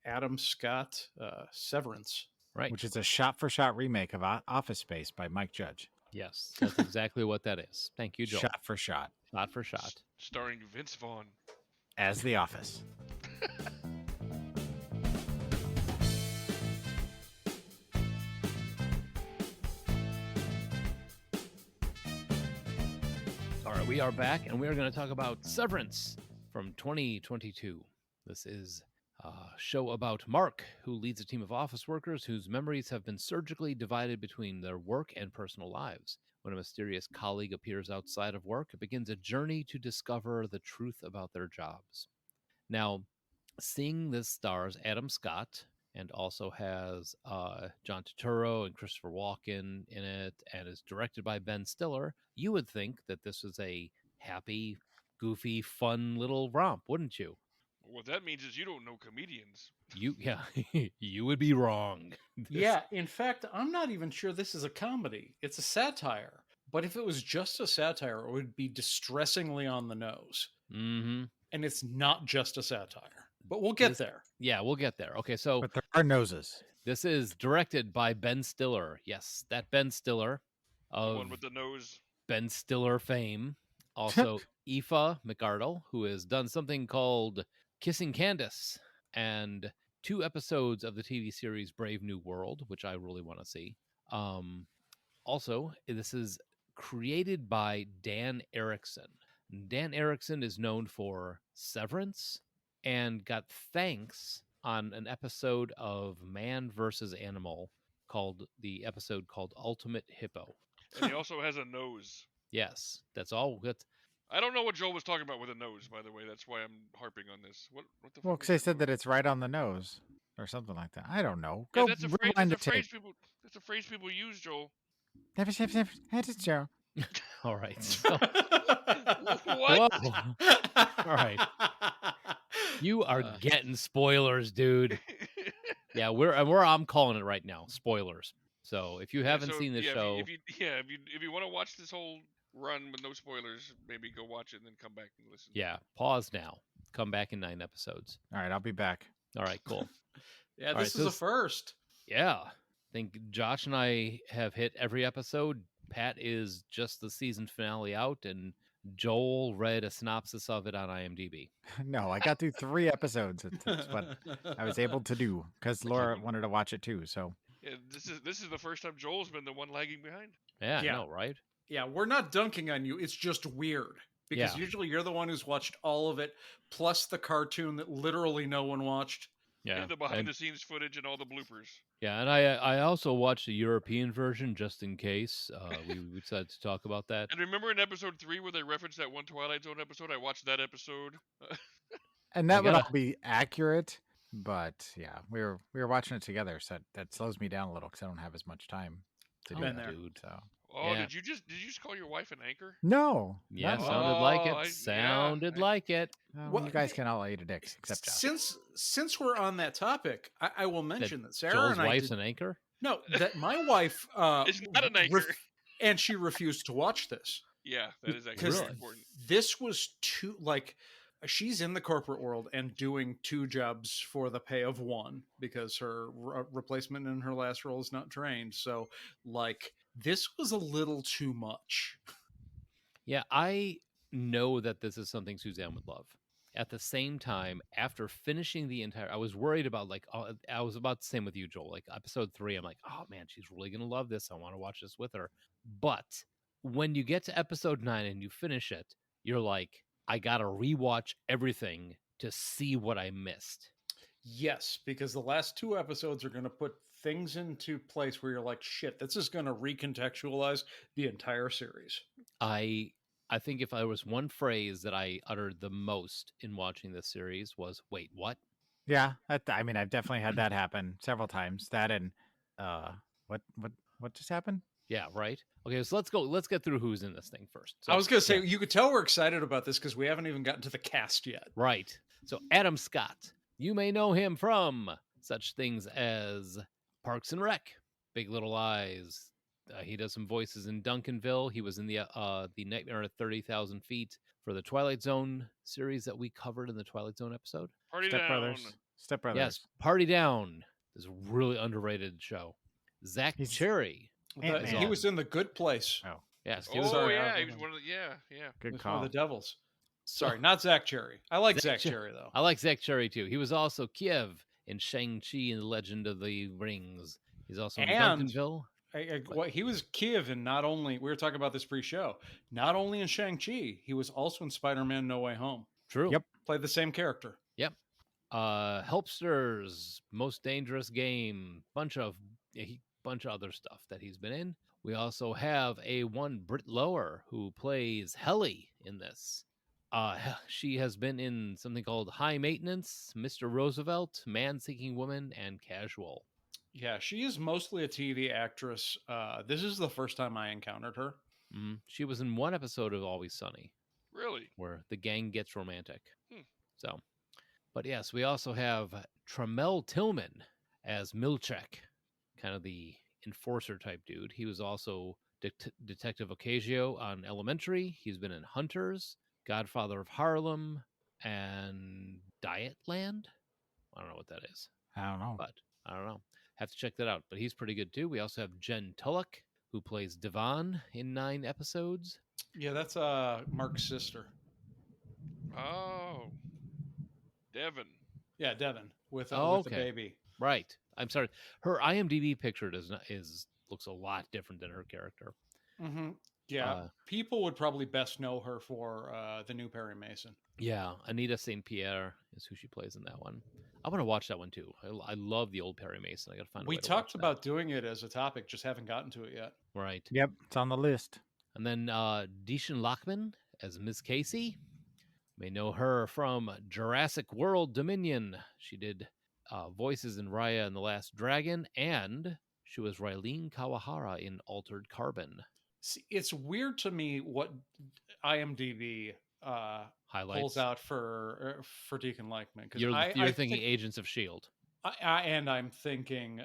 Adam Scott, Severance. Right. Which is a shot-for-shot remake of Office Space by Mike Judge. Yes, that's exactly what that is. Thank you, Joel. Shot for shot. Shot for shot. Starring Vince Vaughn. As The Office. All right, we are back, and we are going to talk about Severance from 2022. This is a show about Mark, who leads a team of office workers whose memories have been surgically divided between their work and personal lives. When a mysterious colleague appears outside of work, it begins a journey to discover the truth about their jobs. Now, seeing this stars Adam Scott and also has John Turturro and Christopher Walken in it, and is directed by Ben Stiller, you would think that this was a happy, goofy, fun little romp, wouldn't you? What that means is you don't know comedians. You would be wrong. Yeah, in fact, I'm not even sure this is a comedy. It's a satire. But if it was just a satire, it would be distressingly on the nose. Mm-hmm. And it's not just a satire. But we'll get there. Yeah, we'll get there. Okay, so But there are noses. this is directed by Ben Stiller. Yes, that Ben Stiller The of one with the nose. Ben Stiller fame. Also, Aoife McArdle, who has done something called Kissing Candace and 2 episodes of the TV series Brave New World, which I really want to see. Also, this is created by Dan Erickson. Dan Erickson is known for Severance and got thanks on an episode of Man vs. Animal called Ultimate Hippo. And he also has a nose. Yes, that's all good. I don't know what Joel was talking about with a nose, by the way. That's why I'm harping on this. What the fuck? Well, was because they that said movie? that it's right on the nose or something like that. I don't know. Yeah, Go that's a phrase. rewind That's the a tape. phrase people. That's a phrase people use, Joel. All right. So, What? whoa. All right. You are getting spoilers, dude. Yeah, I'm calling it right now. Spoilers. So if you haven't seen the show, if you want to watch this whole run with no spoilers, maybe go watch it and then come back and listen. yeah, pause now. Come back in 9 episodes. All right, I'll be back. All right, cool. Yeah, All this right, is so a first. Yeah. I think Josh and I have hit every episode. Pat is just the season finale out, and Joel read a synopsis of it on IMDb. No, I got through 3 episodes. That's what I was able to do because Laura wanted to watch it too. So Yeah, this is the first time Joel's been the one lagging behind. Yeah, Yeah. I know, right? Yeah, we're not dunking on you. It's just weird. Because Yeah. usually you're the one who's watched all of it, plus the cartoon that literally no one watched. Yeah. And the behind the scenes footage and all the bloopers. Yeah, and I also watched the European version just in case. We decided to talk about that. And remember in episode 3 where they referenced that one Twilight Zone episode? I watched that episode. and that would gotta- all be accurate, but yeah, we were watching it together, so that slows me down a little because I don't have as much time to do Been that. there. Dude. So Oh, Yeah. did you just call your wife an anchor? no, Yeah, not- sounded like it. Oh, Sounded yeah. like it. well, you guys can all eat a dick except Josh. Since we're on that topic, I will mention that Sarah Joel's and I wife's did, an anchor? no, that my wife It's not an anchor. and she refused to watch this. Yeah, that is actually Because very important. this was too like she's in the corporate world and doing 2 jobs for the pay of 1 because her replacement in her last role is not trained. So like this was a little too much. Yeah, I know that this is something Suzanne would love. At the same time, after finishing the entire, I was worried about I was about the same with you, Joel. Like episode 3, I'm like, oh man, she's really gonna love this. I want to watch this with her. But when you get to episode 9 and you finish it, you're like, I gotta rewatch everything to see what I missed. Yes, because the last 2 episodes are going to put things into place where you're like, shit, this is going to recontextualize the entire series. I think if there was one phrase that I uttered the most in watching this series was, wait, what? Yeah, I mean, I've definitely had that happen several times. That and what just happened? Yeah, right. Okay, so let's get through who's in this thing first. So, I was going to say, yeah. you could tell we're excited about this because we haven't even gotten to the cast yet. Right. So Adam Scott, you may know him from such things as Parks and Rec, Big Little Lies. He does some voices in Duncanville. He was in the Nightmare at 30,000 Feet for the Twilight Zone series that we covered in the Twilight Zone episode. Party Step down. Brothers. Step Brothers. Yes, Party Down is a really underrated show. Zach He's- Cherry. Ant-Man. He was in The Good Place. Oh, Yes, he Oh was. Sorry, yeah, I- he was one of the yeah. He good was call. one of the devils. So- Sorry, not Zach Cherry. I like Zach Zach Cher- Cherry, though. I like Zach Cherry too. He was also Kiev in Shang-Chi and the Legend of the Rings. He's also in And- Duncanville. He was Kiev, and not only, we were talking about this pre-show, not only in Shang-Chi, he was also in Spider-Man No Way Home. True. Yep. Played the same character. Helpsters, Most Dangerous Game, bunch of other stuff that he's been in. We also have one Britt Lower who plays Helly in this. She has been in something called High Maintenance, Mr. Roosevelt, Man Seeking Woman, and Casual. Yeah, she is mostly a TV actress. This is the first time I encountered her. She was in one episode of Always Sunny Really? where the gang gets romantic. Hmm. So, but yes, we also have Tramel Tillman as Milchek, kind of the enforcer type dude. He was also Detective Ocasio on Elementary. He's been in Hunters, Godfather of Harlem, and Dietland. I don't know what that is, I don't know. but I don't know. Have to check that out. But he's pretty good too. We also have Jen Tulloch, who plays Devon in 9 episodes. Yeah, that's Mark's sister. Oh, Devin. Yeah, Devin with the Okay. baby. Right. I'm sorry. Her IMDb picture looks a lot different than her character. Mm-hmm. Yeah, people would probably best know her for the new Perry Mason. Yeah, Anita St. Pierre is who she plays in that one. I want to watch that one too. I love the old Perry Mason. I got to find. We talked about doing it as a topic, just haven't gotten to it yet. Right. Yep, it's on the list. And then Deshaun Lockman as Miss Casey. May know her from Jurassic World Dominion. She did voices in Raya and the Last Dragon, and she was Raylene Kawahara in Altered Carbon. See, it's weird to me what IMDb Highlights pulls out for Deacon Lyckman. You're thinking Agents of S.H.I.E.L.D. I'm thinking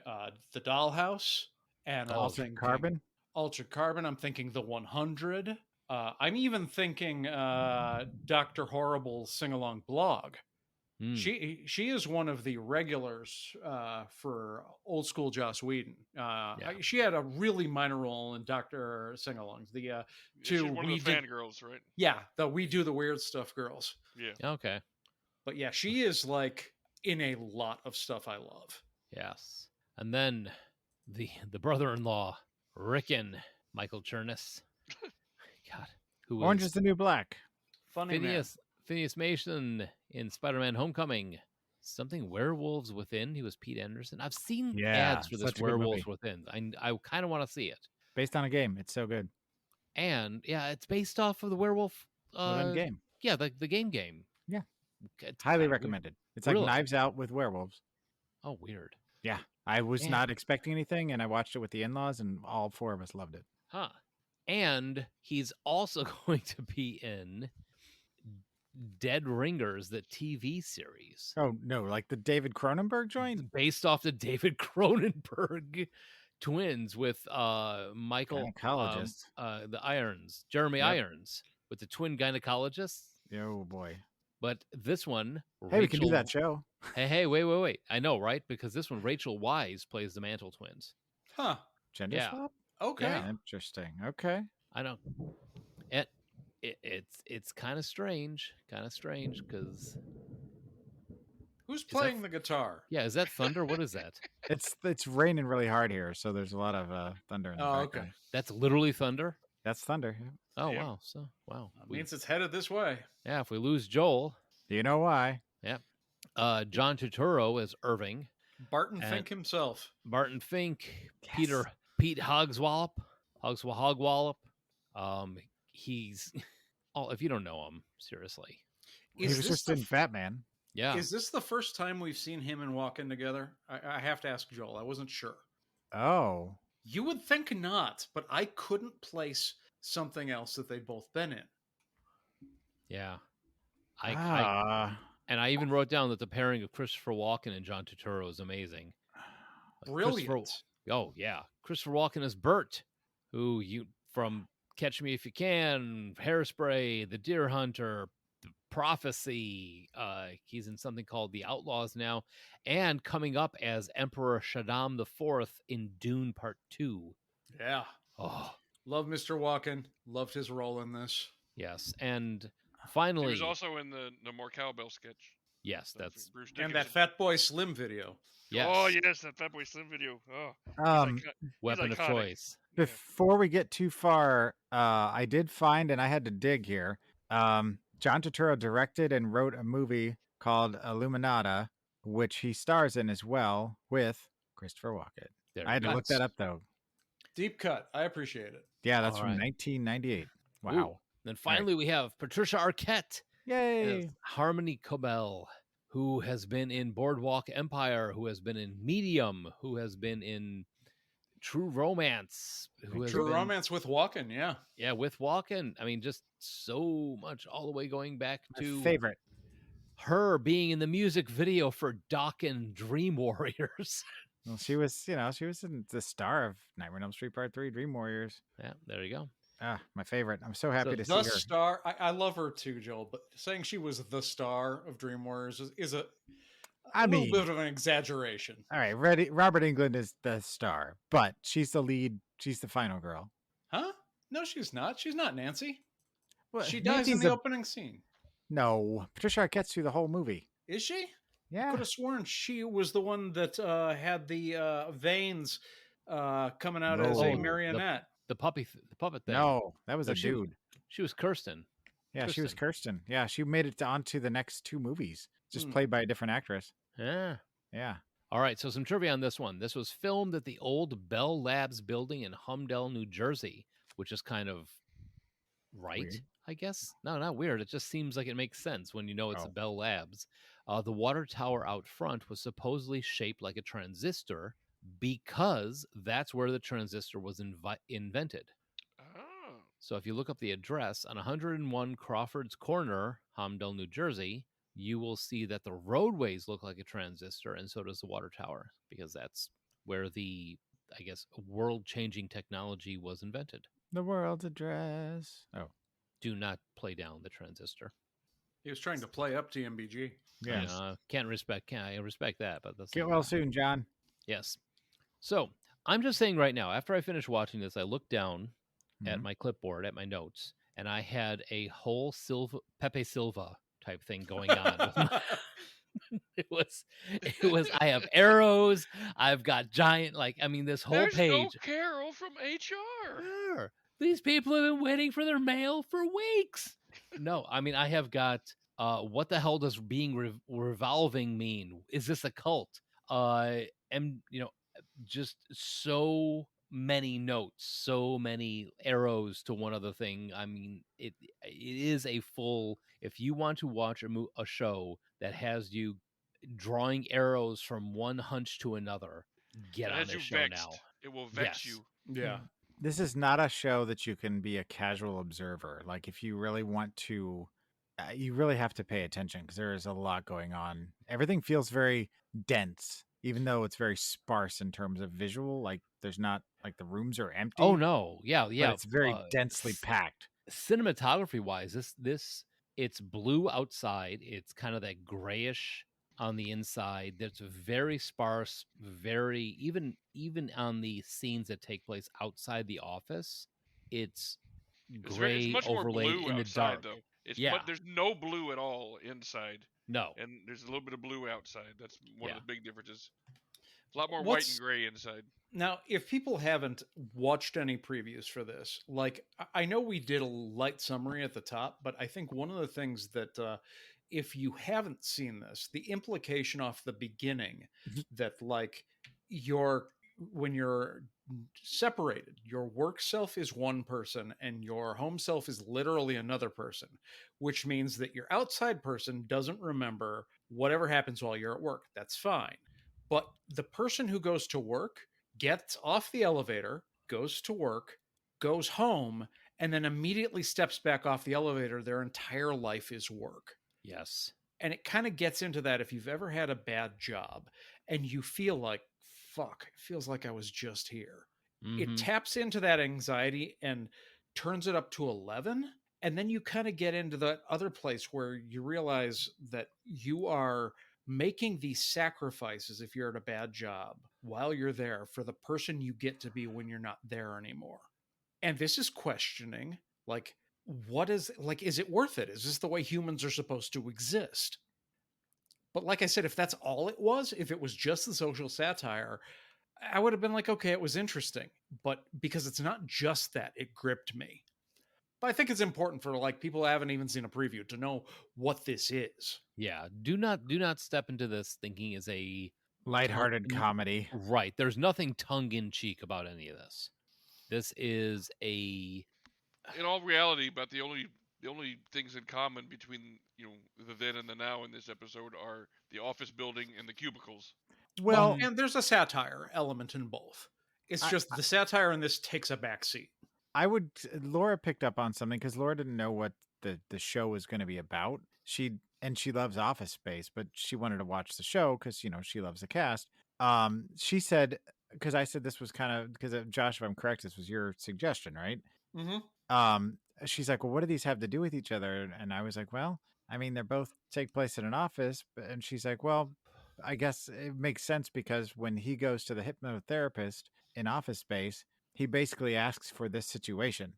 The Dollhouse, and Altered Carbon. Altered Carbon. I'm thinking The 100. I'm even thinking Dr. Horrible's sing-along blog. She is one of the regulars for old school Joss Whedon. She had a really minor role in Dr. Sing-alongs. She's one of the fangirls, right? Yeah, the We Do the Weird Stuff girls. Yeah. Okay. But yeah, she is like in a lot of stuff I love. Yes. And then the brother-in-law, Rickon, Michael Chernus. God. Who Orange is the New Black. Funny Phineas Mason in Spider-Man Homecoming. Something Werewolves Within. He was Pete Anderson. I've seen ads for this Werewolves Within. I kind of want to see it. Based on a game. It's so good. And yeah, it's based off of the Werewolf game. Yeah, the game. Yeah. It's highly recommended. It's like Really? Knives Out with werewolves. Oh, weird. Yeah. I was not expecting anything, and I watched it with the in-laws, and all four of us loved it. Huh. And he's also going to be in Dead Ringers, the TV series. Oh, no, like the David Cronenberg joint? Based off the David Cronenberg twins with Michael, the Irons, Jeremy Irons, with the twin gynecologists. Oh, boy. But this one... Hey, we can do that show. Hey, wait. I know, right? Because this one, Rachel Weisz plays the Mantle twins. Huh. Gender swap? Okay. Yeah, interesting. Okay. I know. It's kind of strange because who's playing the guitar? Yeah, is that thunder? What is that? It's raining really hard here, so there's a lot of thunder in the background. Okay. That's literally thunder. That's thunder. Yeah. Oh Yeah. wow! So wow, That means it's headed this way. Yeah, if we lose Joel, you know why? Yeah. John Turturro as Irving. Barton Fink himself. Barton Fink. Yes. Pete Hogswallop. He's if you don't know him, seriously. He was just in Fat Man. Yeah. Is this the first time we've seen him and Walken together? I have to ask Joel. I wasn't sure. Oh. You would think not, but I couldn't place something else that they'd both been in. Yeah. And I even wrote down that the pairing of Christopher Walken and John Turturro is amazing. Brilliant. Oh, yeah. Christopher Walken is Bert, who from Catch Me If You Can, Hairspray, The Deer Hunter, Prophecy. He's in something called The Outlaws now, and coming up as Emperor Shaddam IV in Dune Part 2. Yeah. Oh, love Mr. Walken. Loved his role in this. Yes, and finally, he was also in the More Cowbell sketch. Yes, that's Bruce and Dickinson. that Fat Boy Slim video. Yes. Oh yes, that Fat Boy Slim video. Oh, weapon of choice. Before we get too far, I did find, and I had to dig here. John Turturro directed and wrote a movie called Illuminata, which he stars in as well with Christopher Walken. I had to look that up though. Deep cut. I appreciate it. Yeah, that's from 1998. Wow. Ooh. Then finally we have Patricia Arquette. Yay. Harmony Cobell, who has been in Boardwalk Empire, who has been in Medium, who has been in True Romance. True Romance with Walken, yeah. Yeah, with Walken. I mean, just so much all the way going back to... My favorite. Her being in the music video for Dokken Dream Warriors. Well, she was in the star of Nightmare on Elm Street Part 3, Dream Warriors. Yeah, there you go. Ah, my favorite. I'm so happy to see the her. Star, I love her too, Joel, but saying she was the star of Dream Warriors is a little bit of an exaggeration. All right, Robert Englund is the star, but she's the lead. She's the final girl. Huh? No, she's not. She's not Nancy. Well, she dies in the opening scene. No, Patricia Arquette's through the whole movie. Is she? Yeah. I could have sworn she was the one that had the veins coming out as a marionette. The puppet thing. No, that was No, a she was- dude. She was Kirsten. Yeah, she was Kirsten. Yeah, she made it onto the next 2 movies, just played by a different actress. Yeah. Yeah. All right, so some trivia on this one. This was filmed at the old Bell Labs building in Humdale, New Jersey, which is kind of right, Weird. I guess. No, not weird. It just seems like it makes sense when you know it's Oh. a Bell Labs. The water tower out front was supposedly shaped like a transistor because that's where the transistor was invented. Oh. So if you look up the address on 101 Crawford's Corner, Humdale, New Jersey, you will see that the roadways look like a transistor, and so does the water tower, because that's where the, I guess, world-changing technology was invented. The world's address. Oh. Do not play down the transistor. He was trying to play up to MBG. Yeah. I respect that, but that's Get not well gonna soon, John. Yes. So I'm just saying right now, after I finish watching this, I looked down at my clipboard, at my notes, and I had a whole Pepe Silva type thing going on. It was, I have arrows. I've got giant, this whole There's page. no Carol from HR. Sure. These people have been waiting for their mail for weeks. No, I have got, what the hell does being revolving mean? Is this a cult? And, just so many notes, so many arrows to one other thing. It is a full, if you want to watch a show that has you drawing arrows from one hunch to another, get on this show now. It will vex you. Yeah. This is not a show that you can be a casual observer. Like, if you really want to, you really have to pay attention because there is a lot going on. Everything feels very dense, even though it's very sparse in terms of visual. Like, there's not, like, the rooms are empty. Oh no, yeah. But it's very densely packed. Cinematography wise, this it's blue outside. It's kind of that grayish on the inside. That's very sparse. Very even on the scenes that take place outside the office, it's gray it's much overlaid more blue in the outside, dark. Though. But there's no blue at all inside. No, and there's a little bit of blue outside. That's one of the big differences. A lot more What's- white and gray inside. Now, if people haven't watched any previews for this, like, I know we did a light summary at the top, but I think one of the things that if you haven't seen this, the implication off the beginning that, like, when you're separated, your work self is one person and your home self is literally another person, which means that your outside person doesn't remember whatever happens while you're at work. That's fine. But the person who goes to work gets off the elevator, goes to work, goes home, and then immediately steps back off the elevator. Their entire life is work. yes, And it kind of gets into that if you've ever had a bad job and you feel like, fuck, it feels like I was just here. It Mhm. taps into that anxiety and turns it up to 11. And then you kind of get into that other place where you realize that you are making these sacrifices if you're at a bad job while you're there for the person you get to be when you're not there anymore. And this is questioning, like, is it worth it? Is this the way humans are supposed to exist? But like I said, if that's all it was, if it was just the social satire, I would have been like, okay, it was interesting. But because it's not just that, it gripped me. But I think it's important for, like, people who haven't even seen a preview to know what this is. Yeah. Do not step into this thinking is a Lighthearted comedy. Right. There's nothing tongue in cheek about any of this. This is a. In all reality, but the only things in common between the then and the now in this episode are the office building and the cubicles. Well, and there's a satire element in both. It's just the satire in this takes a backseat. Laura picked up on something because Laura didn't know what the show was going to be about. She loves Office Space, but she wanted to watch the show because, she loves the cast. She said, because I said this was kind of, because Josh, if I'm correct, this was your suggestion, right? Mm-hmm. She's like, well, what do these have to do with each other? And I was like, well, they both take place in an office. And she's like, well, I guess it makes sense because when he goes to the hypnotherapist in Office Space, he basically asks for this situation.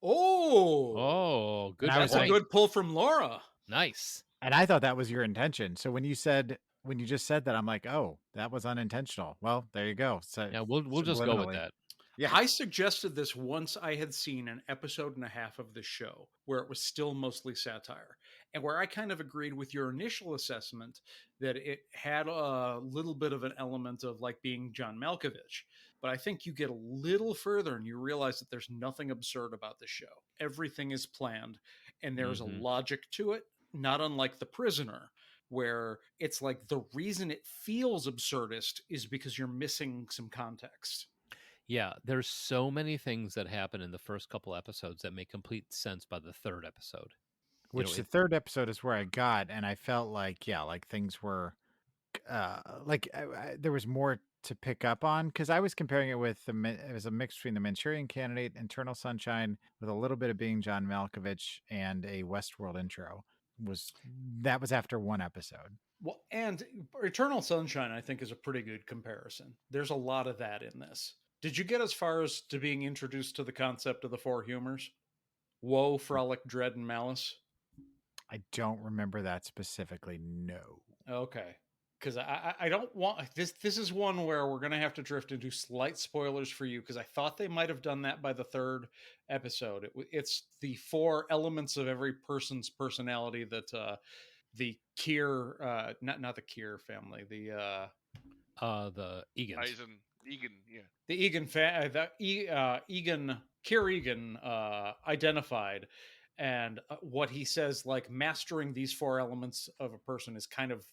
Oh, good. That's a good pull from Laura. Nice. And I thought that was your intention. So when you just said that, I'm like, oh, that was unintentional. Well, there you go. So yeah, we'll just go with that. Yeah. I suggested this once I had seen an episode and a half of the show where it was still mostly satire, and where I kind of agreed with your initial assessment that it had a little bit of an element of like being John Malkovich. But I think you get a little further and you realize that there's nothing absurd about the show. Everything is planned and there's a logic to it, not unlike The Prisoner, where it's like the reason it feels absurdist is because you're missing some context. Yeah, there's so many things that happen in the first couple episodes that make complete sense by the third episode. Which the third episode is where I got, and I felt like, yeah, like things were, there was more to pick up on, because I was comparing it with it was a mix between The Manchurian Candidate, Eternal Sunshine, with a little bit of being John Malkovich, and a Westworld intro. That was after one episode. Well, and Eternal Sunshine, I think, is a pretty good comparison. There's a lot of that in this. Did you get as far as to being introduced to the concept of the four humors? Woe, frolic, dread, and malice? I don't remember that specifically, no. Okay. Because I don't want... This is one where we're going to have to drift into slight spoilers for you, because I thought they might have done that by the third episode. It's the four elements of every person's personality that the Keir... not the Keir family, the Egan's. Egan, yeah. The Egan Keir Egan identified, and what he says, like, mastering these four elements of a person is kind of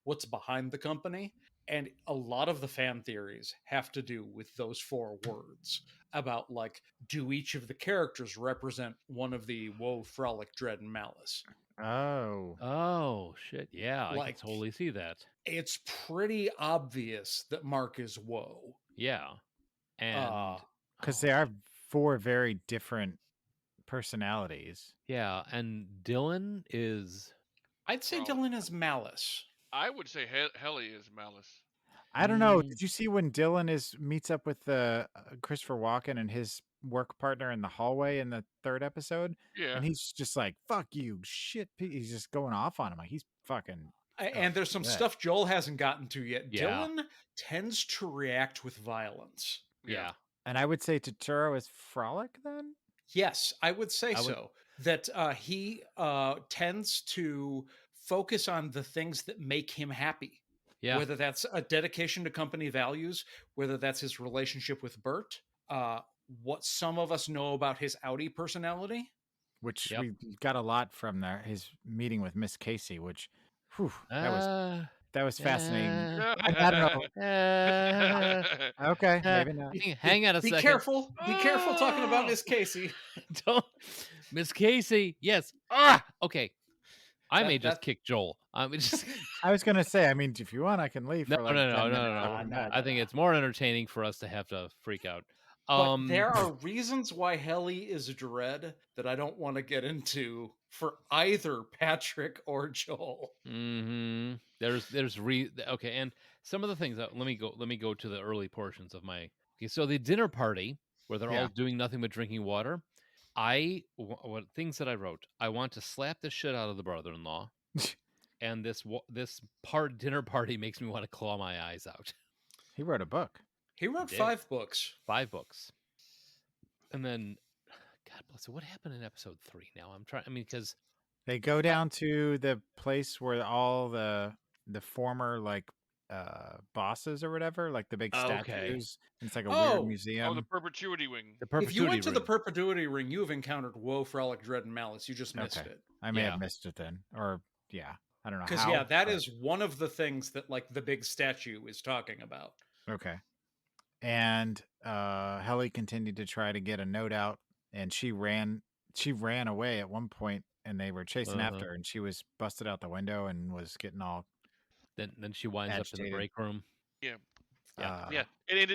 what's behind the company. And a lot of the fan theories have to do with those four words about, like, do each of the characters represent one of the woe, frolic, dread, and malice? Oh shit, yeah, I can totally see that. It's pretty obvious that Mark is woe. Yeah, and because they are four very different personalities. Yeah, and Dylan is... I'd say Dylan is malice. I would say Helly is malice. I don't know. Did you see when Dylan meets up with Christopher Walken and his work partner in the hallway in the third episode? Yeah. And he's just like, fuck you, shit. He's just going off on him. Like, he's fucking... And there's some stuff Joel hasn't gotten to yet. Yeah. Dylan tends to react with violence. Yeah. And I would say Totoro is frolic then? Yes, I would say so. That he tends to focus on the things that make him happy. Yeah. Whether that's a dedication to company values, whether that's his relationship with Bert, what some of us know about his Audi personality. Which we got a lot from his meeting with Miss Casey, which... Whew, that was fascinating. I don't know. Okay, maybe not. Hang on a second. Be careful talking about Miss Casey. Don't, Miss Casey. Yes. Okay. I may just kick Joel. I was gonna say. I mean, if you want, I can leave. No. I think it's more entertaining for us to have to freak out. But there are reasons why Helly is dread that I don't want to get into for either Patrick or Joel. Mm-hmm. Okay, and some of the things that let me go to the early portions of my. Okay, so the dinner party where they're all doing nothing but drinking water. What things that I wrote? I want to slap the shit out of the brother-in-law, and this dinner party makes me want to claw my eyes out. He wrote a book. He wrote 5 books. 5 books. And then, God bless it, what happened in episode 3 now? Because... They go down to the place where all the former, like, bosses or whatever, like the big statues. It's like a weird museum. Oh, the perpetuity wing. If you went to the perpetuity ring, you have encountered woe, frolic, dread, and malice. You just missed it. I may have missed it then. Or, I don't know how. Because, that is one of the things that, like, the big statue is talking about. Okay. And Helly continued to try to get a note out, and she ran away at one point, and they were chasing after her, and she was busted out the window and was getting all... Then she winds up in the break room. Yeah. And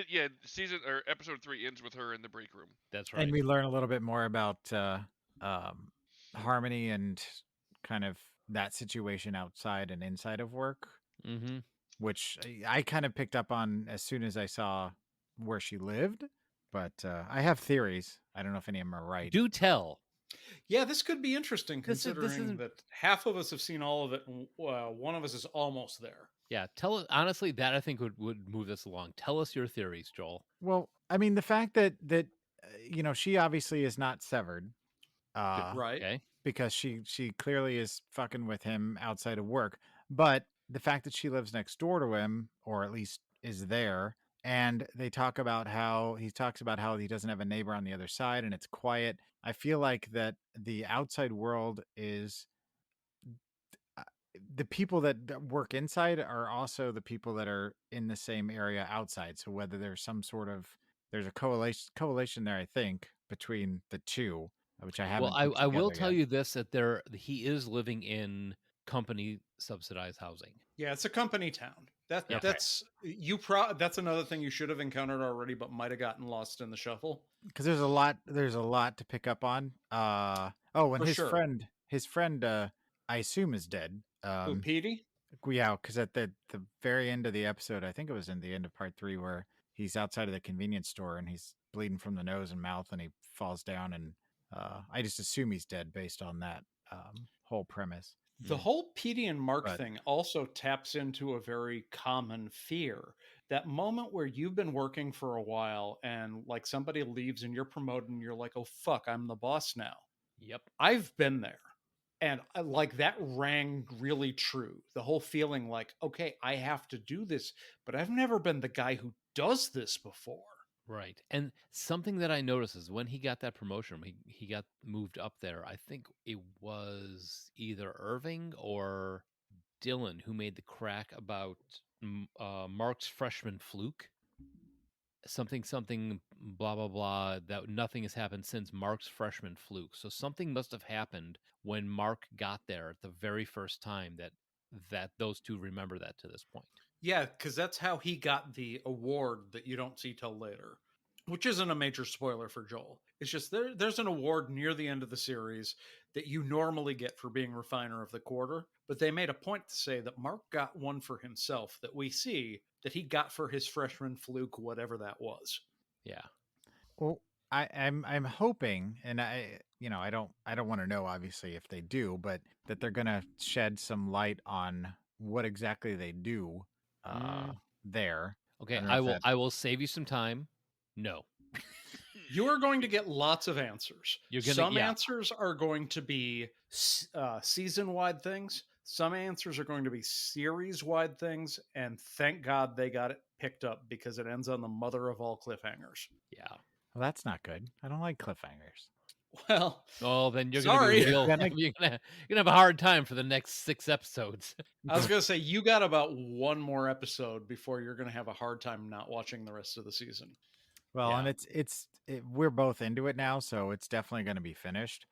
season or episode 3 ends with her in the break room. That's right. And we learn a little bit more about Harmony and kind of that situation outside and inside of work, which I kind of picked up on as soon as I saw where she lived. But I have theories. I don't know if any of them are right. Do tell. Yeah, this could be interesting This considering isn't. that half of us have seen all of it, and one of us is almost there. Yeah, tell us honestly. That I think would move this along. Tell us your theories, Joel. Well, I mean, the fact that she obviously is not severed, Right. Okay. because she clearly is fucking with him outside of work. But the fact that she lives next door to him, or at least is there, and he talks about how he doesn't have a neighbor on the other side and it's quiet. I feel like that the outside world is the people that work inside are also the people that are in the same area outside. So whether there's a correlation there, I think, between the two, which I Well, haven't put I will together tell yet. you this: that he is living in company subsidized housing. Yeah, it's a company town. Yep. That's that's another thing you should have encountered already, but might have gotten lost in the shuffle. Because there's a lot to pick up on. And For sure. his friend, I assume is dead. Who, Petey? Yeah, because at the very end of the episode, I think it was in the end of part 3, where he's outside of the convenience store and he's bleeding from the nose and mouth, and he falls down, and I just assume he's dead based on that whole premise. The whole Petey and Mark But- thing also taps into a very common fear. That moment where you've been working for a while and like somebody leaves and you're promoted and you're like, oh, fuck, I'm the boss now. Yep. I've been there. And like that rang really true. The whole feeling like, okay, I have to do this, but I've never been the guy who does this before. Right. And something that I noticed is when he got that promotion, he got moved up there. I think it was either Irving or Dylan who made the crack about Mark's freshman fluke. Something, blah, blah, blah, that nothing has happened since Mark's freshman fluke. So something must have happened when Mark got there the very first time that those two remember that to this point. Yeah, because that's how he got the award that you don't see till later, which isn't a major spoiler for Joel. It's just there's an award near the end of the series that you normally get for being Refiner of the Quarter, but they made a point to say that Mark got one for himself that we see that he got for his freshman fluke, whatever that was. Yeah. Well, I'm hoping, and I don't want to know obviously if they do, but that they're gonna shed some light on what exactly they do there. Okay, don't know if I will save you some time. No. You are going to get lots of answers. Some yeah. answers are going to be season-wide things. Some answers are going to be series-wide things. And thank God they got it picked up because it ends on the mother of all cliffhangers. Yeah. Well, that's not good. I don't like cliffhangers. Well, oh, then you're sorry. You're gonna have a hard time for the next 6 episodes. I was gonna say you got about one more episode before you're gonna have a hard time not watching the rest of the season. Well, and we're both into it now, so it's definitely going to be finished.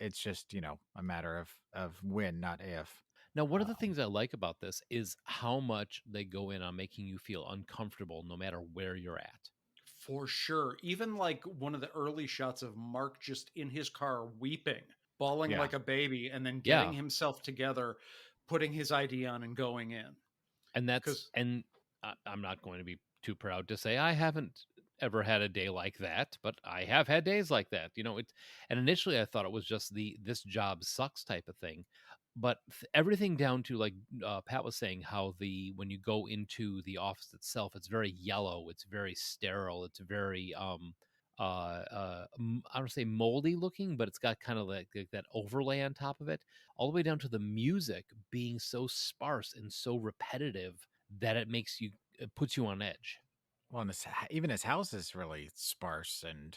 It's just a matter of when, not if. Now, one of the things I like about this is how much they go in on making you feel uncomfortable no matter where you're at. For sure. Even like one of the early shots of Mark just in his car weeping, bawling like a baby, and then getting himself together, putting his ID on and going in. And I'm not going to be too proud to say I haven't ever had a day like that, but I have had days like that. And initially I thought it was just this job sucks type of thing. But everything down to like Pat was saying, how when you go into the office itself, it's very yellow, it's very sterile, it's very I don't say moldy looking, but it's got kind of like that overlay on top of it, all the way down to the music being so sparse and so repetitive that it puts you on edge. Well, and even his house is really sparse and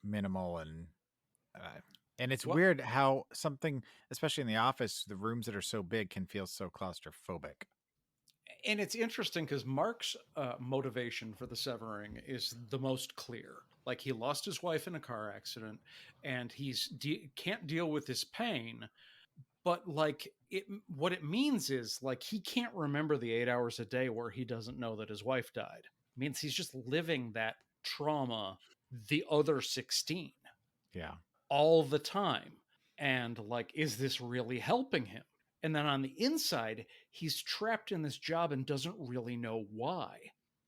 minimal, and it's weird how something, especially in the office, the rooms that are so big can feel so claustrophobic. And it's interesting because Mark's motivation for the severing is the most clear. Like he lost his wife in a car accident, and can't deal with his pain. But like what it means is like he can't remember the 8 hours a day where he doesn't know that his wife died. It means he's just living that trauma the other 16. Yeah. All the time. And like, is this really helping him? And then on the inside, he's trapped in this job and doesn't really know why.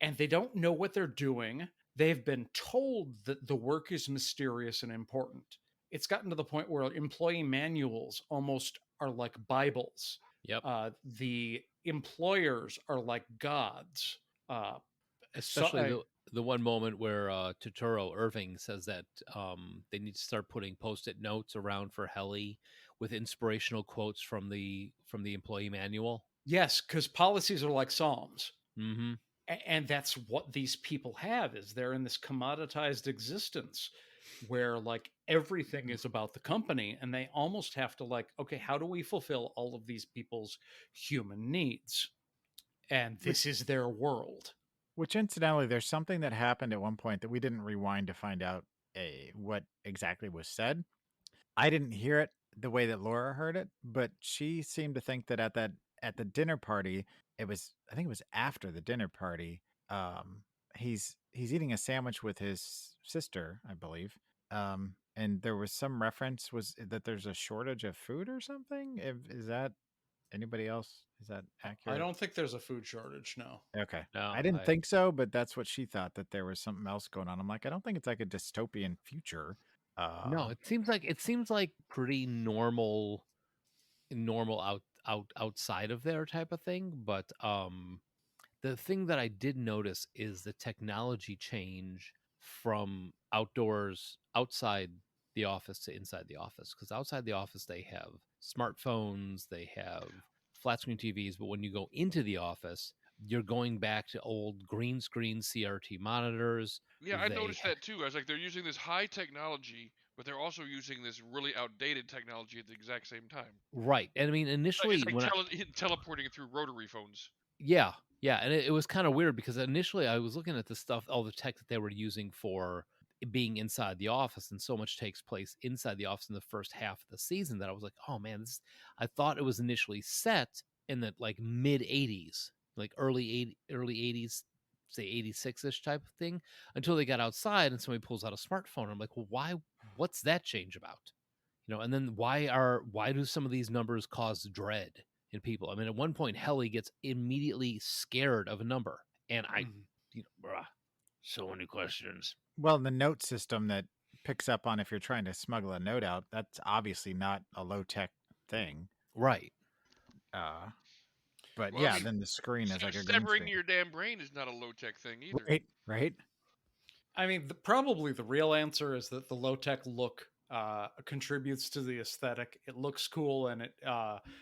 And they don't know what they're doing. They've been told that the work is mysterious and important. it's gotten to the point where employee manuals almost are like Bibles. Yep. The employers are like gods. Especially the one moment where Totoro Irving says that they need to start putting Post-it notes around for Helly with inspirational quotes from the employee manual. Yes, because policies are like psalms. Mm-hmm. And that's what these people have, is they're in this commoditized existence where like everything is about the company, and they almost have to like, okay, how do we fulfill all of these people's human needs? And this is their world. Which, incidentally, there's something that happened at one point that we didn't rewind to find out what exactly was said. I didn't hear it the way that Laura heard it, but she seemed to think that at the dinner party, I think it was after the dinner party, he's eating a sandwich with his sister, I believe. And there was some reference that there's a shortage of food or something. Is that anybody else? Is that accurate? I don't think there's a food shortage. No. Okay. No, I didn't think so, but that's what she thought, that there was something else going on. I'm like, I don't think it's like a dystopian future. No, it seems like pretty normal outside of there type of thing. But the thing that I did notice is the technology change from outside the office to inside the office. Because outside the office, they have smartphones, they have flat screen TVs, but when you go into the office, you're going back to old green screen CRT monitors. Yeah, I noticed that too. I was like, they're using this high technology, but they're also using this really outdated technology at the exact same time. Right. And I mean, initially, it's like teleporting through rotary phones. Yeah. And it was kind of weird because initially I was looking at the stuff, all the tech that they were using for being inside the office, and so much takes place inside the office in the first half of the season that I was like, oh man, I thought it was initially set in the like mid 80s, like early 80s, say 86-ish type of thing, until they got outside and somebody pulls out a smartphone. I'm like, well, what's that change about? And then why do some of these numbers cause dread in people? I mean, at one point, Helly gets immediately scared of a number, and so many questions. Well, the note system that picks up on if you're trying to smuggle a note out, that's obviously not a low-tech thing. Right. But yeah, then the screen is like a green severing screen. your damn brain is not a low-tech thing either. Right. I mean, probably the real answer is that the low-tech look contributes to the aesthetic. It looks cool, and it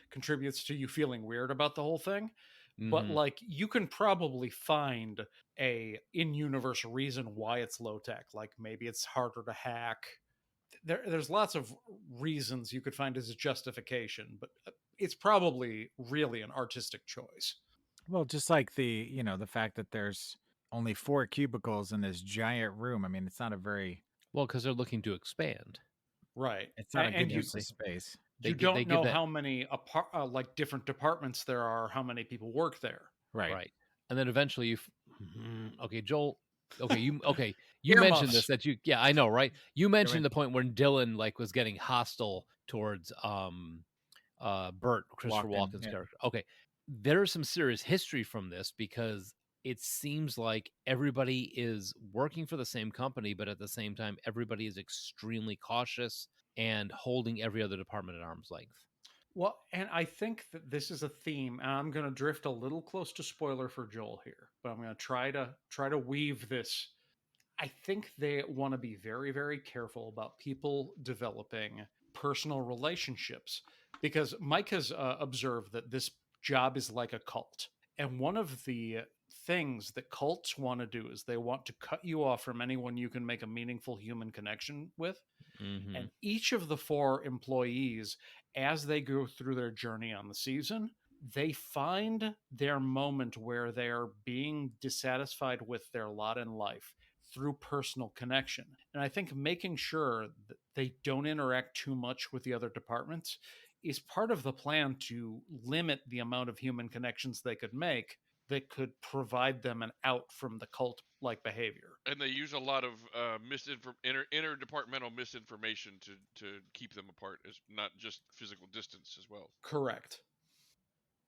contributes to you feeling weird about the whole thing. But like, you can probably find a in-universe reason why it's low-tech. Like maybe it's harder to hack. There's lots of reasons you could find as a justification, but it's probably really an artistic choice. Well, just like the fact that there's only 4 cubicles in this giant room. I mean, it's not a very well, because they're looking to expand. Right. It's not a good use of space. You don't know how many like different departments there are, how many people work there. Right. And then eventually okay, Joel, you mentioned this I know, right? You mentioned the point when Dylan like was getting hostile towards Bert, Christopher Walken's character. Okay. There's some serious history from this, because it seems like everybody is working for the same company, but at the same time, everybody is extremely cautious and holding every other department at arm's length. Well, and I think that this is a theme, and I'm going to drift a little close to spoiler for Joel here, but I'm going to try to weave this. I think they want to be very, very careful about people developing personal relationships, because Mike has observed that this job is like a cult. And one of the things that cults want to do is they want to cut you off from anyone you can make a meaningful human connection with. Mm-hmm. And each of the 4 employees, as they go through their journey on the season, they find their moment where they're being dissatisfied with their lot in life through personal connection. And I think making sure that they don't interact too much with the other departments is part of the plan to limit the amount of human connections they could make that could provide them an out from the cult-like behavior. And they use a lot of interdepartmental misinformation to keep them apart, as not just physical distance as well. Correct.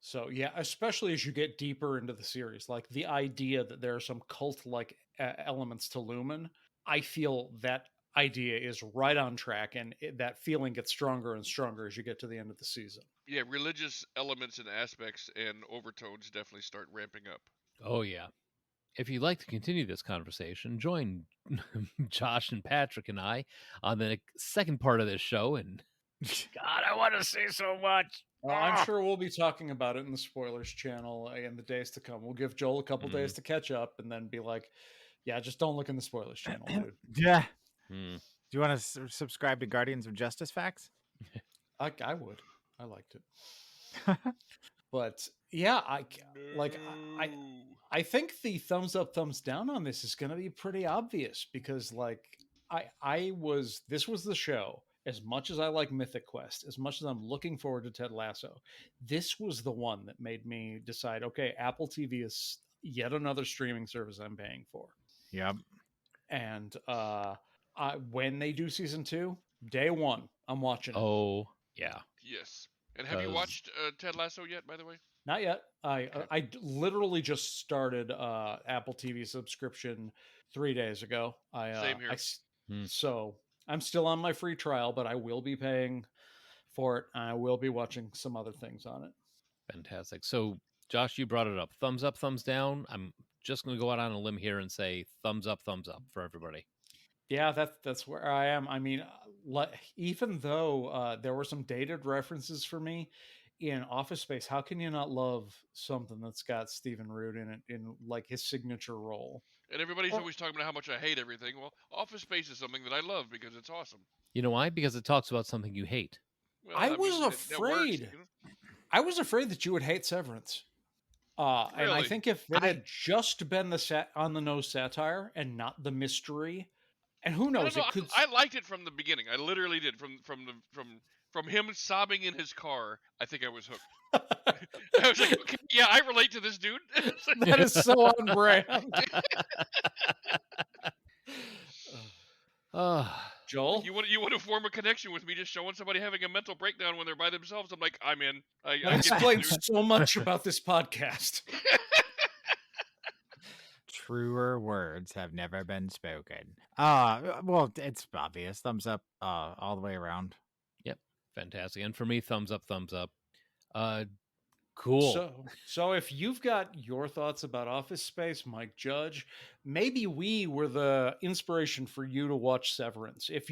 So yeah, especially as you get deeper into the series, like the idea that there are some cult-like elements to Lumen, I feel that idea is right on track, and that feeling gets stronger and stronger as you get to the end of the season. Yeah, religious elements and aspects and overtones definitely start ramping up. Oh, yeah. If you'd like to continue this conversation, join Josh and Patrick and I on the second part of this show. And God, I want to say so much. Well, I'm sure we'll be talking about it in the spoilers channel in the days to come. We'll give Joel a couple days to catch up and then be like, yeah, just don't look in the spoilers channel, dude. Yeah. Do you want to subscribe to Guardians of Justice Facts? I would. I liked it. But yeah, I think the thumbs up, thumbs down on this is going to be pretty obvious because this was the show. As much as I like Mythic Quest, as much as I'm looking forward to Ted Lasso, this was the one that made me decide, okay, Apple TV is yet another streaming service I'm paying for. Yep. And when they do season 2, day one, I'm watching it. Oh, yeah. Yes. And have you watched Ted Lasso yet, by the way? Not yet. I literally just started Apple TV subscription 3 days ago. Same here. So I'm still on my free trial, but I will be paying for it. I will be watching some other things on it. Fantastic. So, Josh, you brought it up. Thumbs up, thumbs down. I'm just going to go out on a limb here and say thumbs up for everybody. Yeah, that's where I am. I mean, even though there were some dated references for me in Office Space, how can you not love something that's got Stephen Root in it in like his signature role? And everybody's always talking about how much I hate everything. Well, Office Space is something that I love because it's awesome. You know why? Because it talks about something you hate. Well, I was afraid. I was afraid that you would hate Severance. Really? And I think if it had just been the on the nose satire and not the mystery, and who knows, I liked it from the beginning. I literally did. From him sobbing in his car, I think I was hooked. I was like, okay, yeah, I relate to this dude. That is so on brand. Joel, you want to form a connection with me just showing somebody having a mental breakdown when they're by themselves? I'm like, I'm in. That explains so much about this podcast. Truer words have never been spoken. Well, it's obvious. Thumbs up all the way around. Yep. Fantastic. And for me, thumbs up. Cool. So if you've got your thoughts about Office Space, Mike Judge, maybe we were the inspiration for you to watch Severance. If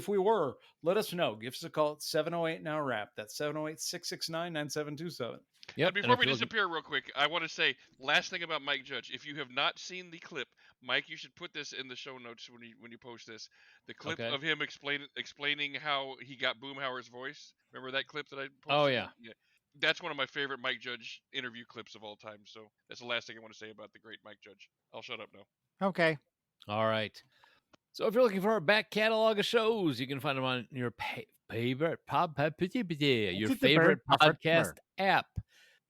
we were, let us know. Give us a call at 708 now wrap. That's 708-669-9727. Yep. And before we disappear real quick, I want to say last thing about Mike Judge. If you have not seen the clip, Mike, you should put this in the show notes when you post this. The clip of him explaining how he got Boomhauer's voice. Remember that clip that I posted? Oh yeah. That's one of my favorite Mike Judge interview clips of all time. So that's the last thing I want to say about the great Mike Judge. I'll shut up now. Okay. All right. So if you're looking for our back catalog of shows, you can find them on your favorite podcast app.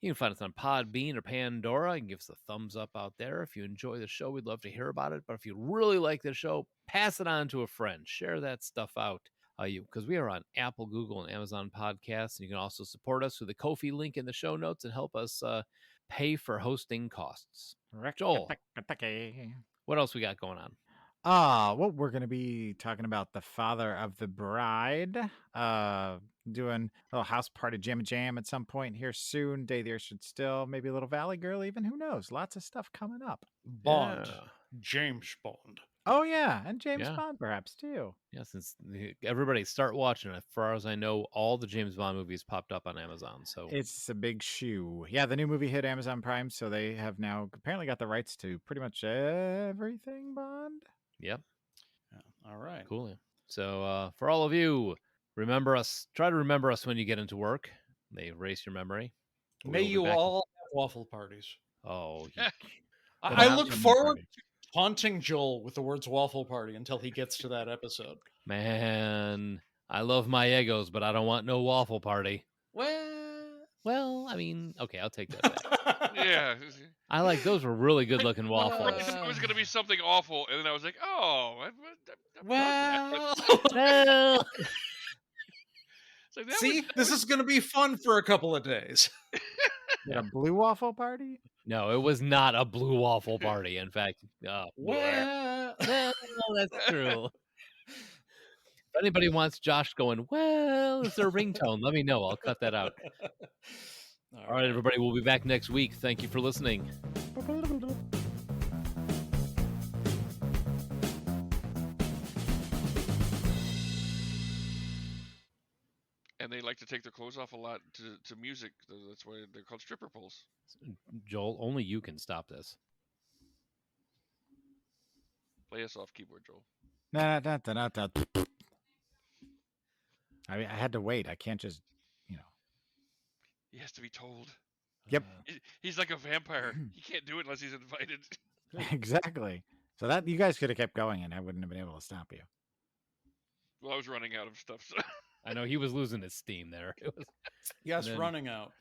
You can find us on Podbean or Pandora. You can give us a thumbs up out there. If you enjoy the show, we'd love to hear about it. But if you really like the show, pass it on to a friend. Share that stuff out. Because we are on Apple, Google, and Amazon podcasts. And you can also support us through the Ko-fi link in the show notes and help us pay for hosting costs. Joel, what else we got going on? Well, we're going to be talking about The Father of the Bride, doing a little house party jam at some point here soon. Day the Earth Should Still, maybe a little Valley Girl even, who knows? Lots of stuff coming up. Bond. Yeah. James Bond. Oh, yeah, and James Bond perhaps, too. Yeah, since everybody start watching it. As far as I know, all the James Bond movies popped up on Amazon. So it's a big shoe. Yeah, the new movie hit Amazon Prime, so they have now apparently got the rights to pretty much everything Bond. Yep. Yeah. All right. Cool. So for all of you, remember us. Try to remember us when you get into work. They erase your memory. May you all have waffle parties. Oh. I look forward to haunting Joel with the words waffle party until he gets to that episode. Man, I love my Eggos, but I don't want no waffle party. Well, I mean, okay, I'll take that back. Yeah. I like those were really good looking waffles. It was going to be something awful, and then I was like, oh. See, this is going to be fun for a couple of days. A blue waffle party? No, it was not a blue waffle party. In fact, well, that's true. If anybody wants Josh going, well, is there a ringtone? Let me know. I'll cut that out. All right, everybody. We'll be back next week. Thank you for listening. And they like to take their clothes off a lot to music. That's why they're called stripper poles. Joel, only you can stop this. Play us off keyboard, Joel. I mean, I had to wait. I can't just, He has to be told. Yep. He's like a vampire. He can't do it unless he's invited. Exactly. So that you guys could have kept going, and I wouldn't have been able to stop you. Well, I was running out of stuff. So. I know he was losing his steam there. It was, Yes, then... running out.